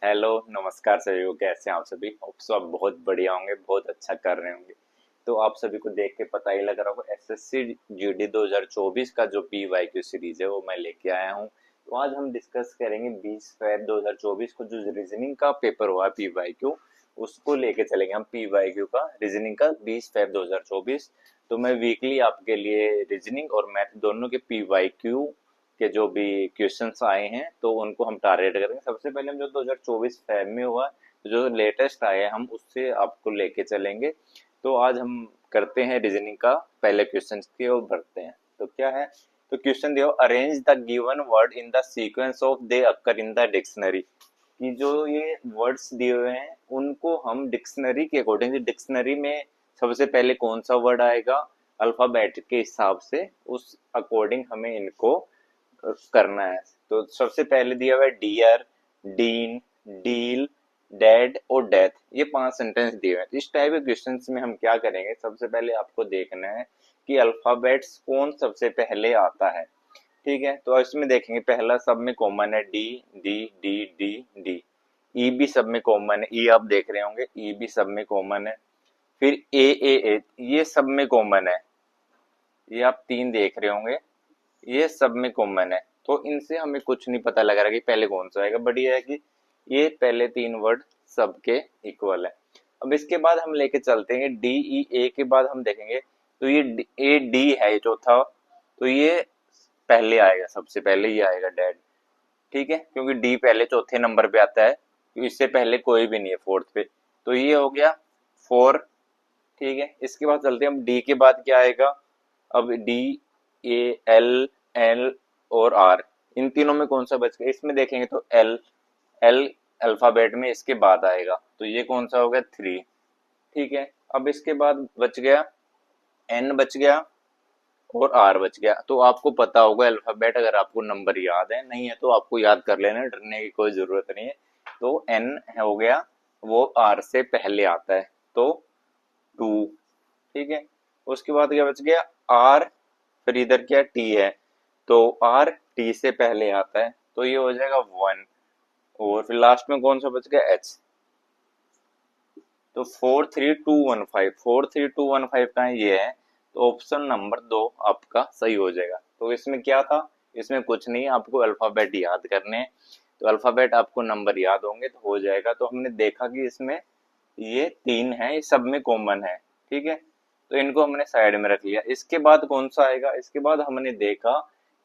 Hello नमस्कार सभी को। कैसे हैं आप सभी? होप सो आप बहुत बढ़िया होंगे, बहुत अच्छा कर रहे होंगे। तो आप सभी को देख के पता ही लग रहा होगा, एसएससी जीडी 2024 का जो पीवाईक्यू सीरीज है वो मैं लेके आया हूँ। तो आज हम डिस्कस करेंगे 20 फरवरी 2024 को जो रीजनिंग का पेपर हुआ पीवाईक्यू, उसको लेके चलेंगे हम। पीवाईक्यू का रीजनिंग का 20 फरवरी 2024। तो मैं वीकली आपके लिए रीजनिंग और मैथ दोनों के पीवाईक्यू के जो भी क्वेश्चंस आए हैं तो उनको हम टारगेट करेंगे। सबसे पहले हम जो 2024 फैब में हुआ, जो लेटेस्ट आया है, हम उससे आपको लेके चलेंगे। तो आज हम करते हैं रीजनिंग का पहले क्वेश्चन की ओर बढ़ते हैं। तो क्या है? तो क्वेश्चन दिया, arrange the given word in the sequence of they occur in the dictionary. कि जो ये वर्ड्स दिए हुए हैं उनको हम डिक्शनरी के अकॉर्डिंग, डिक्शनरी में सबसे पहले कौन सा वर्ड आएगा अल्फाबेट के हिसाब से, उस अकॉर्डिंग हमें इनको करना है। तो सबसे पहले दिया हुआ है डियर, डीन, डील, डेड और डेथ। ये 5 सेंटेंस दिए हुए हैं। इस टाइप के क्वेश्चंस में हम क्या करेंगे, सबसे पहले आपको देखना है कि अल्फाबेट्स कौन सबसे पहले आता है। ठीक है, तो इसमें देखेंगे पहला सब में कॉमन है D, D D D D. E भी सब में कॉमन है, ई आप देख रहे होंगे, ई भी सब में कॉमन है। फिर ए, ये सब में कॉमन है, ये आप 3 देख रहे होंगे, ये सब में कॉमन है। तो इनसे हमें कुछ नहीं पता लग रहा कि पहले कौन सा आएगा, बट ये है कि ये पहले 3 वर्ड सबके इक्वल है। अब इसके बाद हम लेके चलते हैं डी ई ए के बाद हम देखेंगे। तो ये ए डी है, ये चौथा, तो ये पहले आएगा, सबसे पहले ये आएगा डैड। ठीक है, क्योंकि डी पहले चौथे नंबर पे आता है, तो इससे पहले कोई भी नहीं है फोर्थ पे। तो ये हो गया 4। ठीक है, इसके बाद चलते हैं हम डी के बाद क्या आएगा। अब डी, ए, एल, एल और आर, इन तीनों में कौन सा बच गया? इसमें देखेंगे तो एल, एल अल्फाबेट में इसके बाद आएगा, तो ये कौन सा हो गया? 3। ठीक है, अब इसके बाद बच गया एन, बच गया और आर बच गया। तो आपको पता होगा अल्फाबेट, अगर आपको नंबर याद है, नहीं है तो आपको याद कर लेना, डरने की कोई जरूरत नहीं है। तो एन हो गया, वो आर से पहले आता है, तो 2। ठीक है, उसके बाद क्या बच गया? आर, फिर इधर क्या टी है, तो आर टी से पहले आता है, तो ये हो जाएगा 1। और फिर लास्ट में कौन सा बच गया? एच। तो 43215, 43215 का ये है, तो ऑप्शन नंबर 2 आपका सही हो जाएगा। तो इसमें क्या था? इसमें कुछ नहीं, आपको अल्फाबेट याद करने हैं। तो अल्फाबेट आपको नंबर याद होंगे तो हो जाएगा। तो हमने देखा कि इसमें ये 3 है, ये सब में कॉमन है। ठीक है, तो इनको हमने साइड में रख लिया। इसके बाद कौन सा आएगा? इसके बाद हमने देखा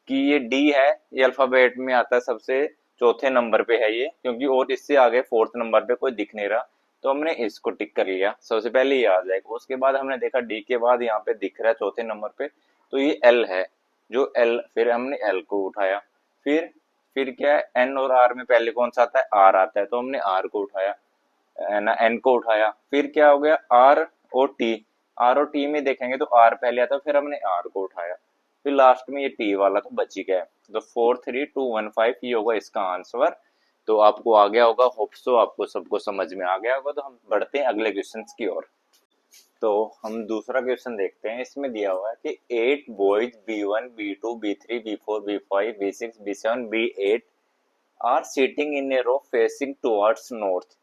कि ये डी है, ये अल्फाबेट में आता है सबसे चौथे नंबर पे है ये, क्योंकि और इससे आगे फोर्थ नंबर पे कोई दिख नहीं रहा, तो हमने इसको टिक कर लिया, सबसे पहले ये आ जाएगा। उसके बाद हमने देखा डी के बाद यहाँ पे दिख रहा है चौथे नंबर पे, तो ये एल है, जो एल, फिर हमने एल को उठाया। फिर क्या है? एन और आर में पहले कौन सा आता है? आर आता है, तो हमने आर को उठाया, ना एन को उठाया। फिर क्या हो गया? आर और टी, आर और टी में देखेंगे तो आर पहले आता है, फिर हमने आर को उठाया। फिर लास्ट में ये टी वाला तो बच ही गया। तो 43215 ये होगा इसका आंसर। तो आपको आ गया होगा, होप सो आपको सबको समझ में आ गया होगा। तो हम बढ़ते हैं अगले क्वेश्चन की ओर। तो हम दूसरा क्वेश्चन देखते हैं। इसमें दिया हुआ है कि 8 boys B1 B2 B3 B4 B5 B6 B7 B8 are sitting in a row facing towards north.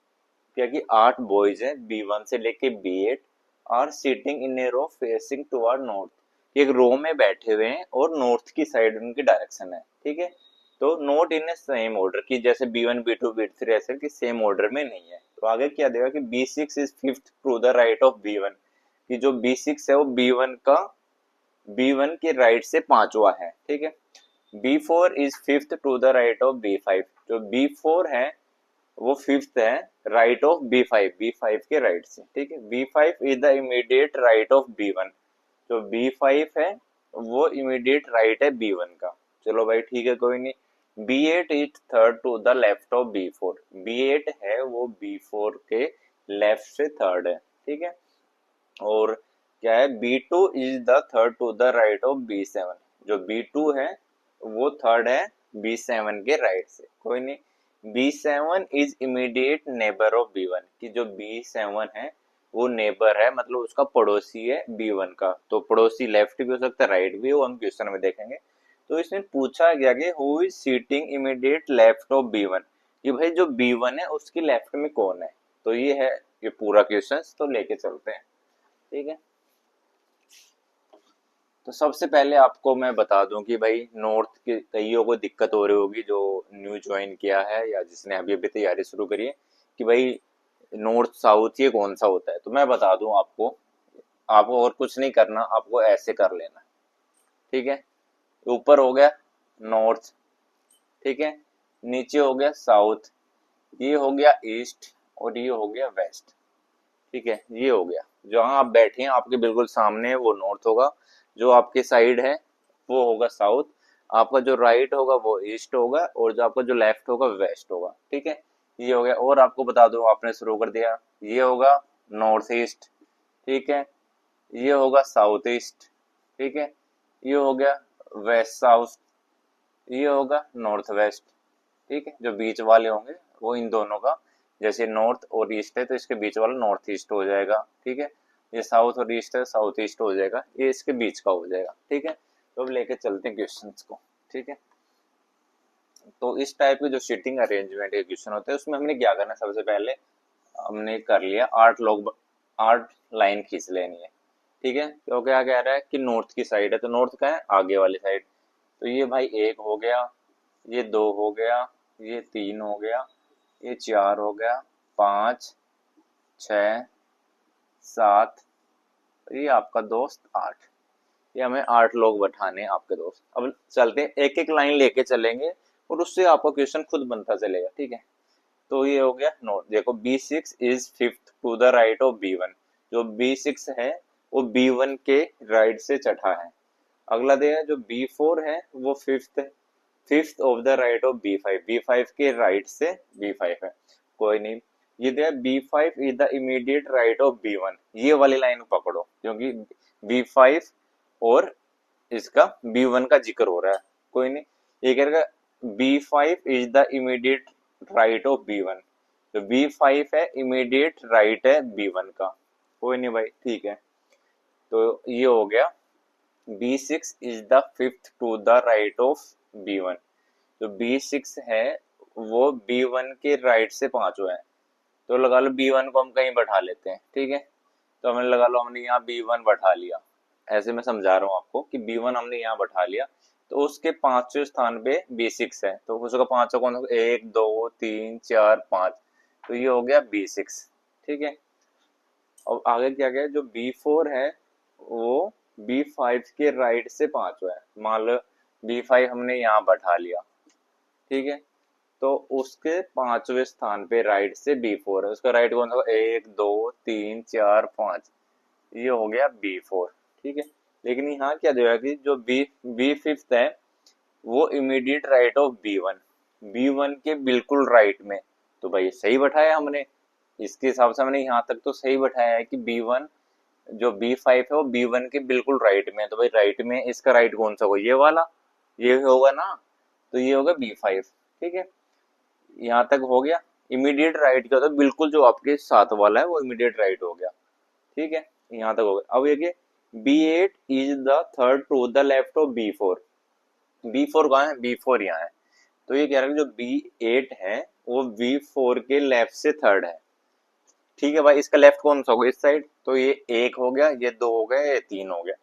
क्या कि 8 बॉयज हैं B1 से लेके B8, are sitting in a row facing toward north. एक रो में बैठे हुए हैं और नॉर्थ की साइड उनकी डायरेक्शन है। ठीक है, तो नोट इन ए सेम ऑर्डर, की जैसे B1 B2 B3 ऐसे कि सेम ऑर्डर में नहीं है। तो आगे क्या देगा कि B6 is fifth to the right of B1, कि जो B6 है वो B1 के राइट से पांचवा है। ठीक है, B4 is fifth to the right of B5, जो B4 है वो फिफ्थ है राइट ऑफ B5, B5 के राइट से। ठीक है, B5 is the immediate right of B1, जो B5 है वो इमीडिएट राइट है B1 का। चलो भाई ठीक है, कोई नहीं। B8 is third to the left of B4, B8 है वो B4 के लेफ्ट से थर्ड है। ठीक है, और क्या है? B2 is the third to the right of B7, जो B2 है वो थर्ड है B7 के राइट से। कोई नहीं। B7 is immediate neighbour of B1, कि जो B7 है वो नेबर है, मतलब उसका पड़ोसी है B1 का। तो पड़ोसी लेफ्ट भी हो सकता है, राइट भी हो, हम क्वेश्चन में देखेंगे। तो इसमें पूछा गया कि who is sitting immediate left of B1, कि भाई जो B1 है उसकी लेफ्ट में कौन है। तो ये है ये पूरा क्वेश्चन, तो लेके चलते हैं, ठीक है। तो सबसे पहले आपको मैं बता दूं कि भाई नॉर्थ के कईयों को दिक्कत हो रही होगी जो न्यू ज्वाइन किया है या जिसने अभी अभी तैयारी शुरू करी है कि भाई नॉर्थ साउथ ये कौन सा होता है। तो मैं बता दूं आपको, आपको और कुछ नहीं करना, आपको ऐसे कर लेना, ठीक है। ऊपर हो गया नॉर्थ, ठीक है, नीचे हो गया साउथ, ये हो गया ईस्ट और ये हो गया वेस्ट, ठीक है। ये हो गया, जहां आप बैठे हैं आपके बिल्कुल सामने वो नॉर्थ होगा, जो आपके साइड है वो होगा साउथ, आपका जो राइट होगा वो ईस्ट होगा और जो आपका जो लेफ्ट होगा वेस्ट होगा, ठीक है। ये हो गया। और आपको बता दो, आपने शुरू कर दिया, ये होगा नॉर्थ ईस्ट, ठीक है, ये होगा साउथ ईस्ट, ठीक है, ये हो गया वेस्ट साउथ, ये होगा नॉर्थ वेस्ट, ठीक है। जो बीच वाले होंगे वो इन दोनों का, जैसे नॉर्थ और ईस्ट है तो इसके बीच वाला नॉर्थ ईस्ट हो जाएगा, ठीक है। ये साउथ और ईस्ट है, साउथ ईस्ट हो जाएगा, ये इसके बीच का हो जाएगा, ठीक है। तो अब लेके चलते हैं क्वेश्चंस को, ठीक है। तो इस टाइप के जो सीटिंग अरेंजमेंट के क्वेश्चन होते हैं उसमें हमने क्या करना है, सबसे पहले हमने कर लिया 8 लाइन खींच लेनी है, ठीक है। तो क्या कह रहा है कि नॉर्थ की साइड है, तो नॉर्थ का है आगे वाली साइड, तो ये भाई 1 हो गया, ये 2 हो गया, ये 3 हो गया, ये 4 हो गया, 5 6 7, ये आपका दोस्त 8। ये हमें 8 लोग बैठाने हैं आपके दोस्त। अब चलते हैं, एक एक लाइन लेके चलेंगे और उससे आपका क्वेश्चन खुद बनता चलेगा, ठीक है। तो ये हो गया नोट, देखो B6 is fifth to the right of B1, जो B6 है वो B1 के राइट से चढ़ा है। अगला दिया जो B4 है वो fifth of the right of B5 के राइट से B5 है, कोई नहीं। ये दिया B5 is the immediate right of B1, ये वाली लाइन पकड़ो क्योंकि B5 और इसका B1 का जिक्र हो रहा है, कोई नहीं। ये कह रहा है B5 is the immediate right of B1, तो B5 है इमीडिएट राइट है B1 का, कोई नहीं भाई, ठीक है। तो ये हो गया B6 is the fifth to the right of B1, जो B6 है वो B1 के राइट से पांचवा है। तो लगा लो B1 को हम कहीं बैठा लेते हैं, ठीक है। तो हमने लगा लो हमने यहाँ B1 बैठा लिया, ऐसे मैं समझा रहा हूँ आपको कि B1 हमने यहाँ बैठा लिया, तो उसके पांचवें स्थान पे B6 है, तो उसका पांचवा कौन सा, 1 2 3 4 5, तो ये हो गया B6, ठीक है। अब आगे क्या गया, जो B4 है वो B5 के राइट से पांचवा है, मान लो B5 हमने यहाँ बैठा लिया, ठीक है। तो उसके पांचवें स्थान पे राइट से B4 है, उसका राइट कौन सा, 1 2 3 4 5, ये हो गया B4, ठीक है। लेकिन यहाँ क्या जो है कि जो बी फिफ्थ है वो इमीडिएट राइट ऑफ B1 के बिल्कुल राइट में, तो भाई सही बैठाया हमने, इसके हिसाब से हमने यहाँ तक तो सही बैठाया है कि B1 जो B5 है वो B1 के बिल्कुल राइट में है, तो भाई राइट में इसका राइट कौन सा होगा, ये वाला, ये होगा ना, तो ये होगा B5, ठीक है। यहाँ तक हो गया। इमीडिएट राइट क्या होता है, बिल्कुल जो आपके साथ वाला है वो इमीडिएट राइट हो गया, ठीक है। यहाँ तक हो गया। अब ये B8 is the third to the left of B4 कहाँ है, B4 यहाँ है, तो ये कह रहा है जो B8 है वो B4 के लेफ्ट से थर्ड है, ठीक है भाई। इसका लेफ्ट कौन सा होगा, इस साइड, तो ये 1 हो गया, ये 2 हो गया, ये 3 हो गया,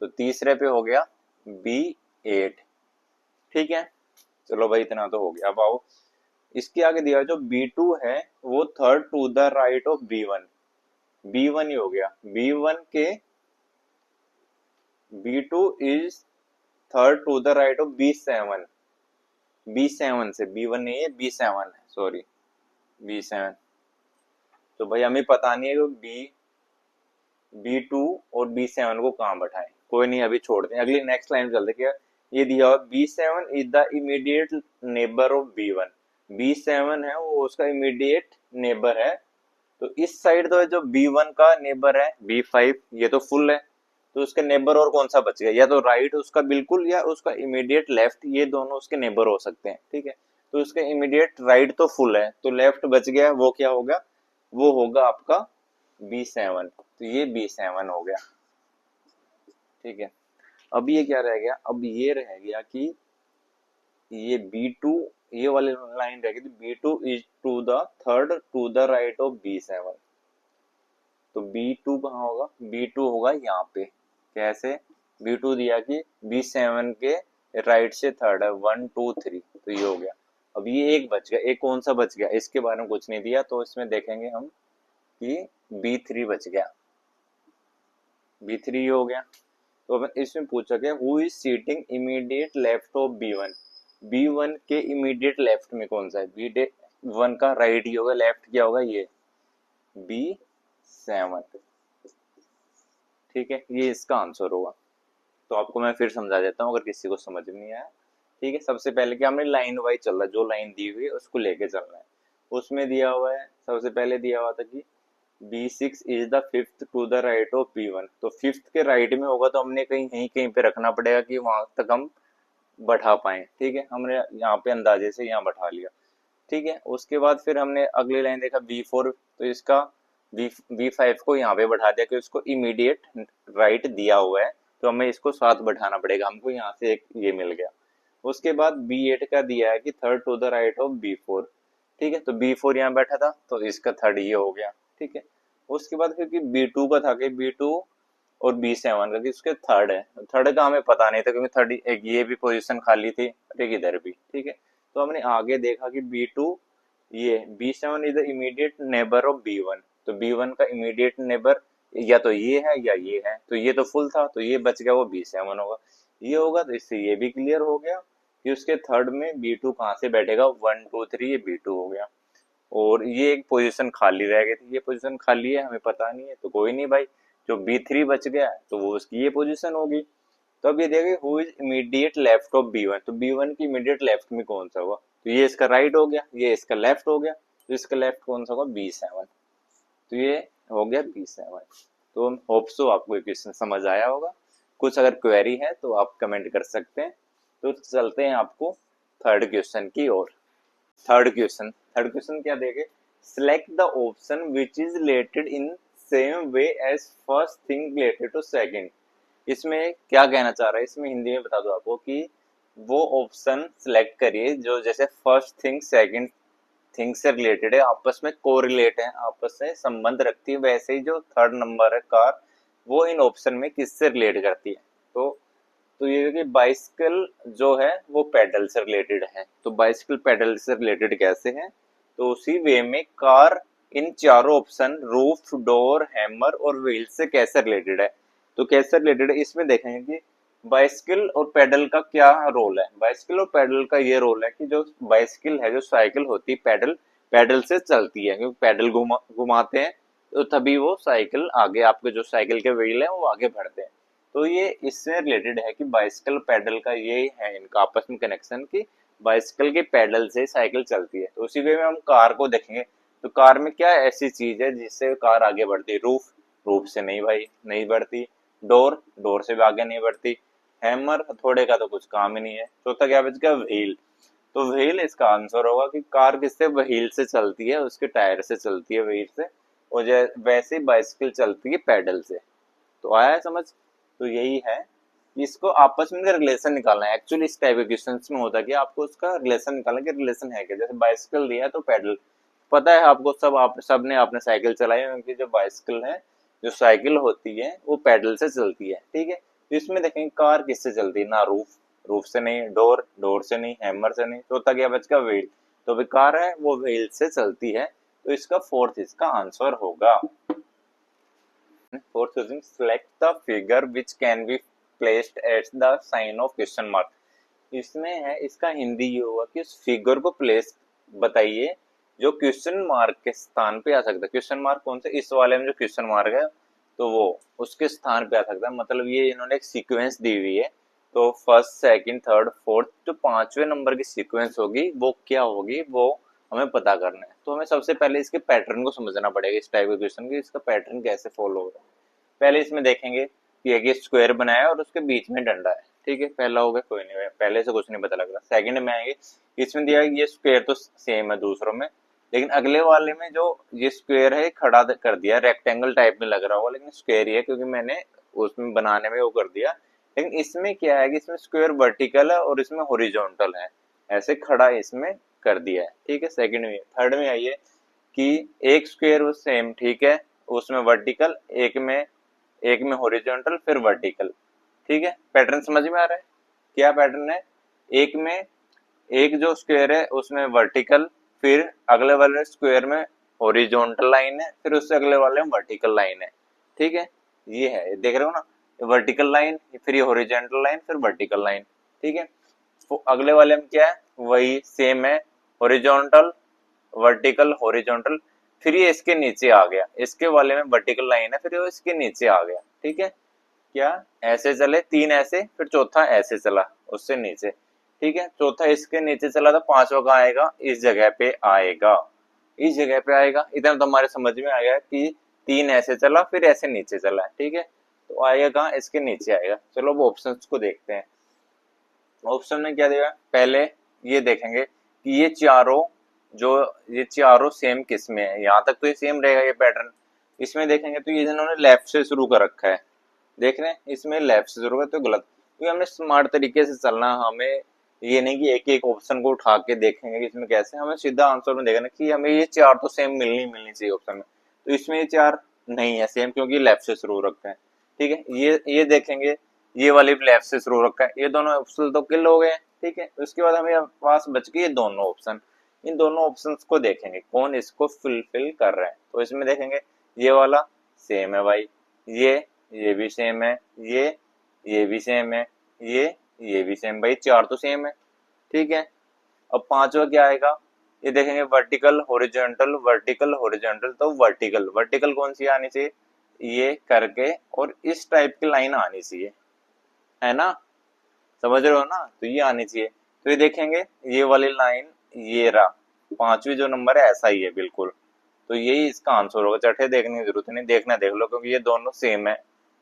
तो तीसरे पे हो गया B8, ठीक है। चलो भाई इतना तो हो गया। अब आओ इसके आगे दिया जो B2 है वो third to the right of B1 ही हो गया, B1 के B2 is third to the right of B7 से, B1 नहीं है B7 है, सॉरी B7। तो भाई हमें पता नहीं है कि B2 और B7 को कहाँ बैठाएं, कोई नहीं अभी छोड़ते हैं, अगली नेक्स्ट लाइन चलते क्या। ये दिया हुआ B7 is the immediate neighbour of B1, B7 है वो उसका इमीडिएट नेबर है, तो इस साइड तो जो B1 का नेबर है B5 ये तो फुल है, तो उसके नेबर और कौन सा बच गया, या तो राइट उसका बिल्कुल या उसका इमीडिएट लेफ्ट, ये दोनों उसके नेबर हो सकते हैं, ठीक है। तो उसका इमीडिएट राइट तो फुल है, तो लेफ्ट बच गया, वो क्या होगा, वो होगा आपका B7, तो ये B7 हो गया, ठीक है। अब ये क्या रह गया, अब ये रह गया कि ये B2 ये वाली लाइन रहेगी B two is to the third to the right of B seven. तो बी टू कहाँ होगा, बी टू होगा यहाँ पे। कैसे, बी टू दिया कि बी सेवन के राइट से थर्ड है, 1 2 3, तो ये हो गया। अब ये एक बच गया, एक कौन सा बच गया, इसके बारे में कुछ नहीं दिया, तो इसमें देखेंगे हम कि बी थ्री बच गया, बी थ्री हो गया। तो अब इसमें पूछा गया who is sitting immediate left of B one, B one के इमीडिएट लेफ्ट में कौन सा है, बी वन का राइट ही होगा, लेफ्ट क्या होगा, ये बी सेवन। ठीक है, ये इसका आंसर होगा। तो आपको मैं फिर समझा देता हूँ अगर किसी को समझ में नहीं आया। ठीक है, सबसे पहले क्या, हमने लाइन वाइज चल रहा है, जो लाइन दी हुई है उसको लेके चलना है। उसमें दिया हुआ है, सबसे पहले दिया हुआ था कि B6 is the fifth to the right of B1, तो फिफ्थ के राइट में होगा तो हमने कहीं कहीं कहीं पे रखना पड़ेगा कि वहां तक हम बैठा पाए। ठीक है, हमने यहाँ पे अंदाजे से यहाँ बैठा लिया। ठीक है, उसके बाद फिर हमने अगली लाइन देखा B4, तो इसका B5 को यहाँ पे बैठा दिया कि उसको इमीडिएट राइट दिया हुआ है, तो हमें इसको साथ बैठाना पड़ेगा, हमको यहाँ से एक ये मिल गया। उसके बाद B8 का दिया है कि third to the right of B4। ठीक है, तो B4 यहाँ बैठा था तो इसका थर्ड ये हो गया। ठीक है, उसके बाद क्योंकि B2 का था कि B2 और B7 का कि उसके थर्ड है, थर्ड का हमें पता नहीं था क्योंकि थर्ड एक ये भी पोजीशन खाली थी और एक इधर भी। ठीक है, तो हमने आगे देखा कि B2 ये B7 is the immediate neighbour of B1, तो B1 का इमीडिएट नेबर या तो ये है या ये है, तो ये तो फुल था तो ये बच गया, वो B7 होगा। ये होगा तो इससे ये भी क्लियर हो गया कि उसके थर्ड में B2 कहाँ से बैठेगा, 1 2 3, ये B2 हो गया। और ये एक पोजीशन खाली रह गई थी, ये पोजीशन खाली है, हमें पता नहीं है, तो कोई नहीं भाई, जो B3 बच गया तो वो उसकी ये पोजीशन होगी। तो अब ये देखिए who is immediate left of B1, तो B1 की इमीडिएट लेफ्ट में कौन सा होगा, तो ये इसका राइट हो गया, ये इसका लेफ्ट हो गया, तो इसका लेफ्ट कौन सा होगा, B7, तो ये हो गया B7। तो होप सो आपको ये क्वेश्चन समझ आया होगा। कुछ अगर क्वेरी है तो आप कमेंट कर सकते हैं। तो चलते हैं आपको थर्ड क्वेश्चन की ओर। थर्ड क्वेश्चन क्या देंगे, select the option which is related in same way as first thing related to second. इसमें क्या कहना चाह रहा है, इसमें हिंदी में बता दो आपको कि वो ऑप्शन सिलेक्ट करिए जो जैसे फर्स्ट थिंग सेकंड थिंग से रिलेटेड है, आपस में कोरिलेट है, आपस में संबंध रखती है, वैसे ही जो थर्ड नंबर है कार, वो इन ऑप्शन में किससे रिलेट करती है। तो ये कि बाइसिकल जो है वो पेडल से रिलेटेड है, तो बाइसिकल पेडल से रिलेटेड कैसे है, तो उसी वे में कार इन चारों ऑप्शन रूफ डोर हैमर और व्हील से कैसे रिलेटेड है। तो कैसे रिलेटेड है, इसमें देखेंगे कि बाइसिकल और पेडल का क्या रोल है। बाइसिकल और पेडल का ये रोल है कि जो बाइसिकल है, जो साइकिल होती है, पेडल पेडल से चलती है, क्योंकि पेडल घुमाते हैं तो तभी वो साइकिल आगे, आपके जो साइकिल के व्हील है वो आगे बढ़ते हैं। तो ये इससे रिलेटेड है कि बाइसिकल पैडल का ये है इनका आपस में कनेक्शन कि बाइसिकल के पैडल से साइकिल चलती है। तो उसी वे में हम कार को देखेंगे, तो कार में क्या ऐसी चीज है जिससे कार आगे बढ़ती है, रूफ से नहीं भाई, नहीं बढ़ती। डोर से भी आगे नहीं बढ़ती। हैमर थोड़े का तो कुछ काम ही नहीं है। चौथा क्या बच गया, व्हील, तो व्हील इसका आंसर होगा कि कार किससे, व्हील से चलती है, उसके टायर से चलती है, व्हील से। और वैसे बाइसिकल चलती है पैडल से। तो आया है समझ। तो यही है, इसको आपस में रिलेशन निकालना है। एक्चुअली इस टाइप के क्वेश्चंस में होता है कि आपको उसका रिलेशन निकालना कि रिलेशन है क्या। जैसे बाइसिकल दिया है तो पैडल, पता है आपको, सबने आपने साइकिल चलाई है, उनकी जो बाइसिकल है, जो साइकिल होती है वो पैडल से चलती है। ठीक है, तो इसमें देखेंगे कार किससे चलती है, ना रूफ से नहीं, डोर से नहीं, हैमर से नहीं। चौथा क्या बचका, व्हील, तो भी कार है वो व्हील से चलती है, तो इसका फोर्थ इसका आंसर होगा। Fourth using select the figure which can be placed at the sign of question mark। इसमें है, इसका हिंदी ये होगा कि उस फिगर को प्लेस बताइए जो क्वेश्चन मार्क के स्थान पे आ सकता है। क्वेश्चन मार्क कौन से, इस वाले में जो क्वेश्चन मार्क है तो वो उसके स्थान पे आ सकता है। मतलब ये इन्होंने एक सीक्वेंस दी हुई है, तो फर्स्ट सेकंड थर्ड फोर्थ जो पांचवें नंबर की सीक्वेंस होगी वो क्या होगी, वो हमें पता करना है। तो हमें सबसे पहले इसके पैटर्न को समझना पड़ेगा, इस टाइप के क्वेश्चन की इसका पैटर्न कैसे फॉलो हो रहा है। पहले इसमें देखेंगे कि एक स्क्वायर बनाया और उसके बीच में डंडा है। ठीक है, पहला हो गया, कोई नहीं, पहले से कुछ नहीं पता लग रहा। सेकंड में आएंगे, इसमें दिया ये स्क्वायर तो सेम है दूसरों में, लेकिन अगले वाले में जो ये स्क्वायर है खड़ा कर दिया, रेक्टेंगल टाइप में लग रहा होगा लेकिन स्क्वायर ही है क्योंकि मैंने उसमें बनाने में वो कर दिया। लेकिन इसमें क्या है कि इसमें स्क्वायर वर्टिकल है और इसमें हॉरिजॉन्टल है। ऐसे खड़ा इसमें कर दिया है, ठीक है। सेकंड में, थर्ड में आइए कि एक स्क्वायर वो सेम, ठीक है, उसमें वर्टिकल, एक में हॉरिजॉन्टल फिर वर्टिकल, ठीक है। पैटर्न समझ में आ रहा है? क्या पैटर्न है? एक में एक जो स्क्वायर है उसमें वर्टिकल, फिर अगले वाले स्क्वायर में हॉरिजॉन्टल लाइन है, फिर उससे अगले वाले में वर्टिकल लाइन है, ठीक है। ये है, देख रहे हो ना, वर्टिकल लाइन, फिर ये हॉरिजॉन्टल लाइन, फिर वर्टिकल लाइन, ठीक है। तो अगले वाले में क्या है, वही सेम है, हॉरिजॉन्टल वर्टिकल हॉरिजॉन्टल, फिर ये इसके नीचे आ गया, इसके वाले में वर्टिकल लाइन है, फिर ये इसके नीचे आ गया, ठीक है। क्या ऐसे चले, तीन ऐसे, फिर चौथा ऐसे चला उससे नीचे, ठीक है। चौथा इसके नीचे चला तो पांचवा कहाँ आएगा, इस जगह पे आएगा, इस जगह पे आएगा। इतना तो हमारे समझ में आ गया कि तीन ऐसे चला फिर ऐसे नीचे चला, ठीक है। तो आएगा कहाँ, इसके नीचे आएगा। चलो वो ऑप्शंस को देखते हैं। ऑप्शन में क्या देगा, पहले ये देखेंगे कि ये चारों सेम किस में है। यहाँ तक तो ये सेम रहेगा ये पैटर्न। इसमें देखेंगे तो ये जिन्होंने लेफ्ट से शुरू कर रखा है, देख रहे हैं, इसमें लेफ्ट से शुरू कर तो गलत, क्योंकि हमने स्मार्ट तरीके से चलना। हमें ये नहीं कि एक एक ऑप्शन को उठा के देखेंगे कि इसमें कैसे, हमें सीधा आंसर में देखना कि हमें ये चार तो सेम मिलनी चाहिए ऑप्शन में। तो इसमें ये चार नहीं है सेम, क्योंकि लेफ्ट से शुरू रखा है, ठीक है। ये देखेंगे, ये वाली भी लेफ्ट से शुरू रखा है, ये दोनों ऑप्शन तो किल हो गए, ठीक है। उसके बाद हमें पास बच गए ये दोनों ऑप्शन। इन दोनों ऑप्शंस को देखेंगे कौन इसको फुलफिल कर रहा है। तो इसमें देखेंगे ये वाला सेम है भाई, ये भी सेम है, ये भी सेम है, ये भी सेम, भाई चार तो सेम है, ठीक है। अब पांचवा क्या आएगा, ये देखेंगे वर्टिकल हॉरिजॉन्टल वर्टिकल हॉरिजॉन्टल, तो वर्टिकल वर्टिकल कौन सी आनी चाहिए, ये करके और इस टाइप की लाइन आनी चाहिए, है ना, समझ रहे हो ना। तो ये आनी चाहिए। तो ये देखेंगे ये वाली लाइन, ये रहा पांचवी जो नंबर है ऐसा ही है बिल्कुल। तो यही इसका आंसर होगा। चटे देखने की जरूरत नहीं, देखना देख लो, क्योंकि ये दोनों सेम है।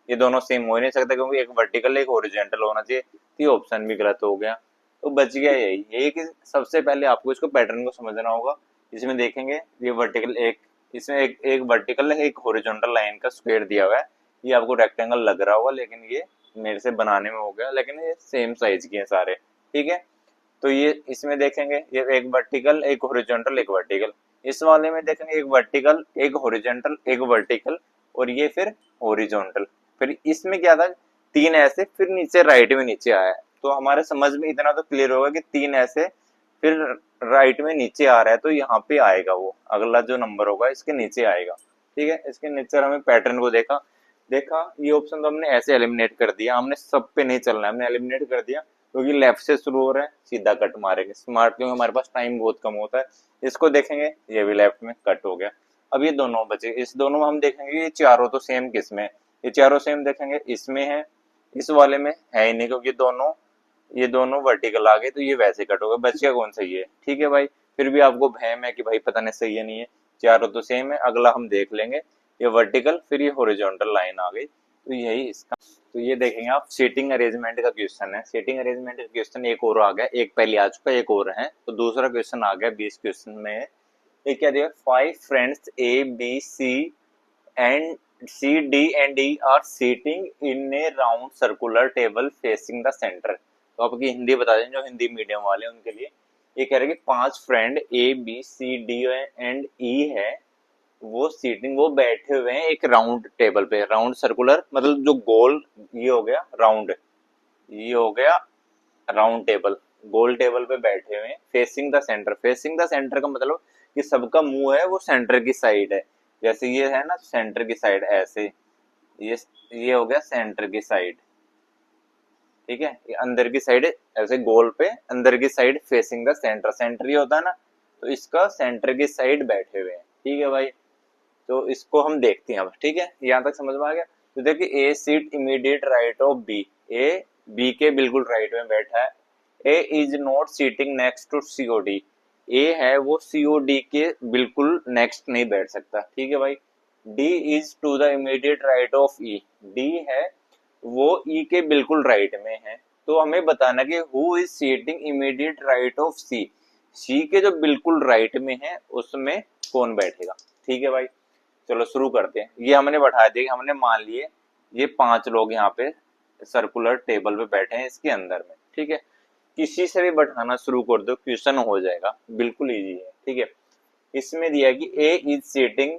ये दोनों सेम हो ही नहीं सकता, क्योंकि एक वर्टिकल एक हॉरिजॉन्टल होना चाहिए। तो ये ऑप्शन भी गलत हो गया। तो बच गया यही कि सबसे पहले आपको इसको पैटर्न को समझना होगा। इसमें देखेंगे ये वर्टिकल एक, इसमें एक वर्टिकल है, एक हॉरिजॉन्टल लाइन का स्क्वायर दिया हुआ है। ये आपको रेक्टेंगल लग रहा होगा, लेकिन ये मेरे से बनाने में हो गया, लेकिन ये सेम साइज के हैं सारे, ठीक है। तो ये इसमें देखेंगे ये एक वर्टिकल एक हॉरिजॉन्टल एक वर्टिकल, इस वाले में देखेंगे एक वर्टिकल एक हॉरिजॉन्टल एक वर्टिकल, और ये फिर हॉरिजॉन्टल। फिर इसमें क्या था, तीन ऐसे, फिर नीचे राइट में नीचे आया है। तो हमारे समझ में इतना तो क्लियर होगा कि तीन ऐसे फिर राइट में नीचे आ रहा है, तो यहाँ पे आएगा वो अगला जो नंबर होगा इसके नीचे आएगा, ठीक है। इसके नीचे हमें पैटर्न को देखा, ये ऑप्शन तो हमने ऐसे एलिमिनेट कर दिया, हमने सब पे नहीं चलना है, हमने एलिमिनेट कर दिया, क्योंकि लेफ्ट से शुरू हो रहा है सीधा कट मारेंगे स्मार्ट, क्योंकि हमारे पास टाइम बहुत कम होता है। इसको देखेंगे ये भी लेफ्ट में कट हो गया। अब ये दोनों बचे, इस दोनों में हम देखेंगे ये चारों तो सेम किस में, ये चारों सेम देखेंगे इसमें है, इस वाले में है ही नहीं, क्योंकि ये दोनों वर्टिकल आ गए, तो ये वैसे कट हो गए। बचिया कौन सही है, ठीक है भाई। फिर भी आपको वहम है कि भाई पता नहीं सही है नहीं है, चारों तो सेम है। अगला हम देख लेंगे, ये वर्टिकल फिर ये हॉरिजॉन्टल लाइन आ गई, तो यही इसका। तो ये देखेंगे आप, सीटिंग अरेंजमेंट का क्वेश्चन है। सीटिंग अरेंजमेंट का क्वेश्चन एक और आ गया, एक पहले आ चुका, एक और है, तो दूसरा क्वेश्चन आ गया 20 क्वेश्चन में। ये क्या दिया, 5 friends A B C and C D and D are sitting in a round circular table facing the centre. तो आपकी हिंदी बता दें जो हिंदी मीडियम वाले हैं उनके लिए। ये कह रहे हैं कि 5 friend A B C D and E है, वो बैठे हुए हैं एक राउंड टेबल पे। राउंड सर्कुलर मतलब जो गोल, ये हो गया राउंड, ये हो गया राउंड टेबल, गोल टेबल पे बैठे हुए हैं। Facing the centre, facing the centre का मतलब कि सबका मुंह है वो सेंटर की साइड है। जैसे ये है ना सेंटर की साइड ऐसे, ये हो गया सेंटर की साइड, ठीक है। ये अंदर की साइड ऐसे गोल पे अंदर की side facing the centre, centre ये होता है ना, तो इसका सेंटर की साइड बैठे हुए हैं, ठीक है भाई। तो इसको हम देखते हैं अब, ठीक है, यहाँ तक समझ में आ गया। तो देखिए A seat immediate right of B, A B के बिल्कुल राइट में बैठा है। A is not sitting next to C or D, A है वो सीओडी के बिल्कुल नेक्स्ट नहीं बैठ सकता, ठीक है भाई। D is to the immediate right of E, D है वो ई के बिल्कुल राइट में है। तो हमें बताना कि who is sitting immediate right of C, C के जो बिल्कुल राइट में है उसमें कौन बैठेगा, ठीक है भाई। चलो शुरू करते हैं। ये हमने बैठा दिया, हमने मान लिए ये 5 लोग यहाँ पे सर्कुलर टेबल पे बैठे हैं इसके अंदर में, ठीक है। किसी से भी बैठाना शुरू कर दो, क्वेश्चन हो जाएगा, बिल्कुल इजी है। ठीक है, इसमें दिया कि A is sitting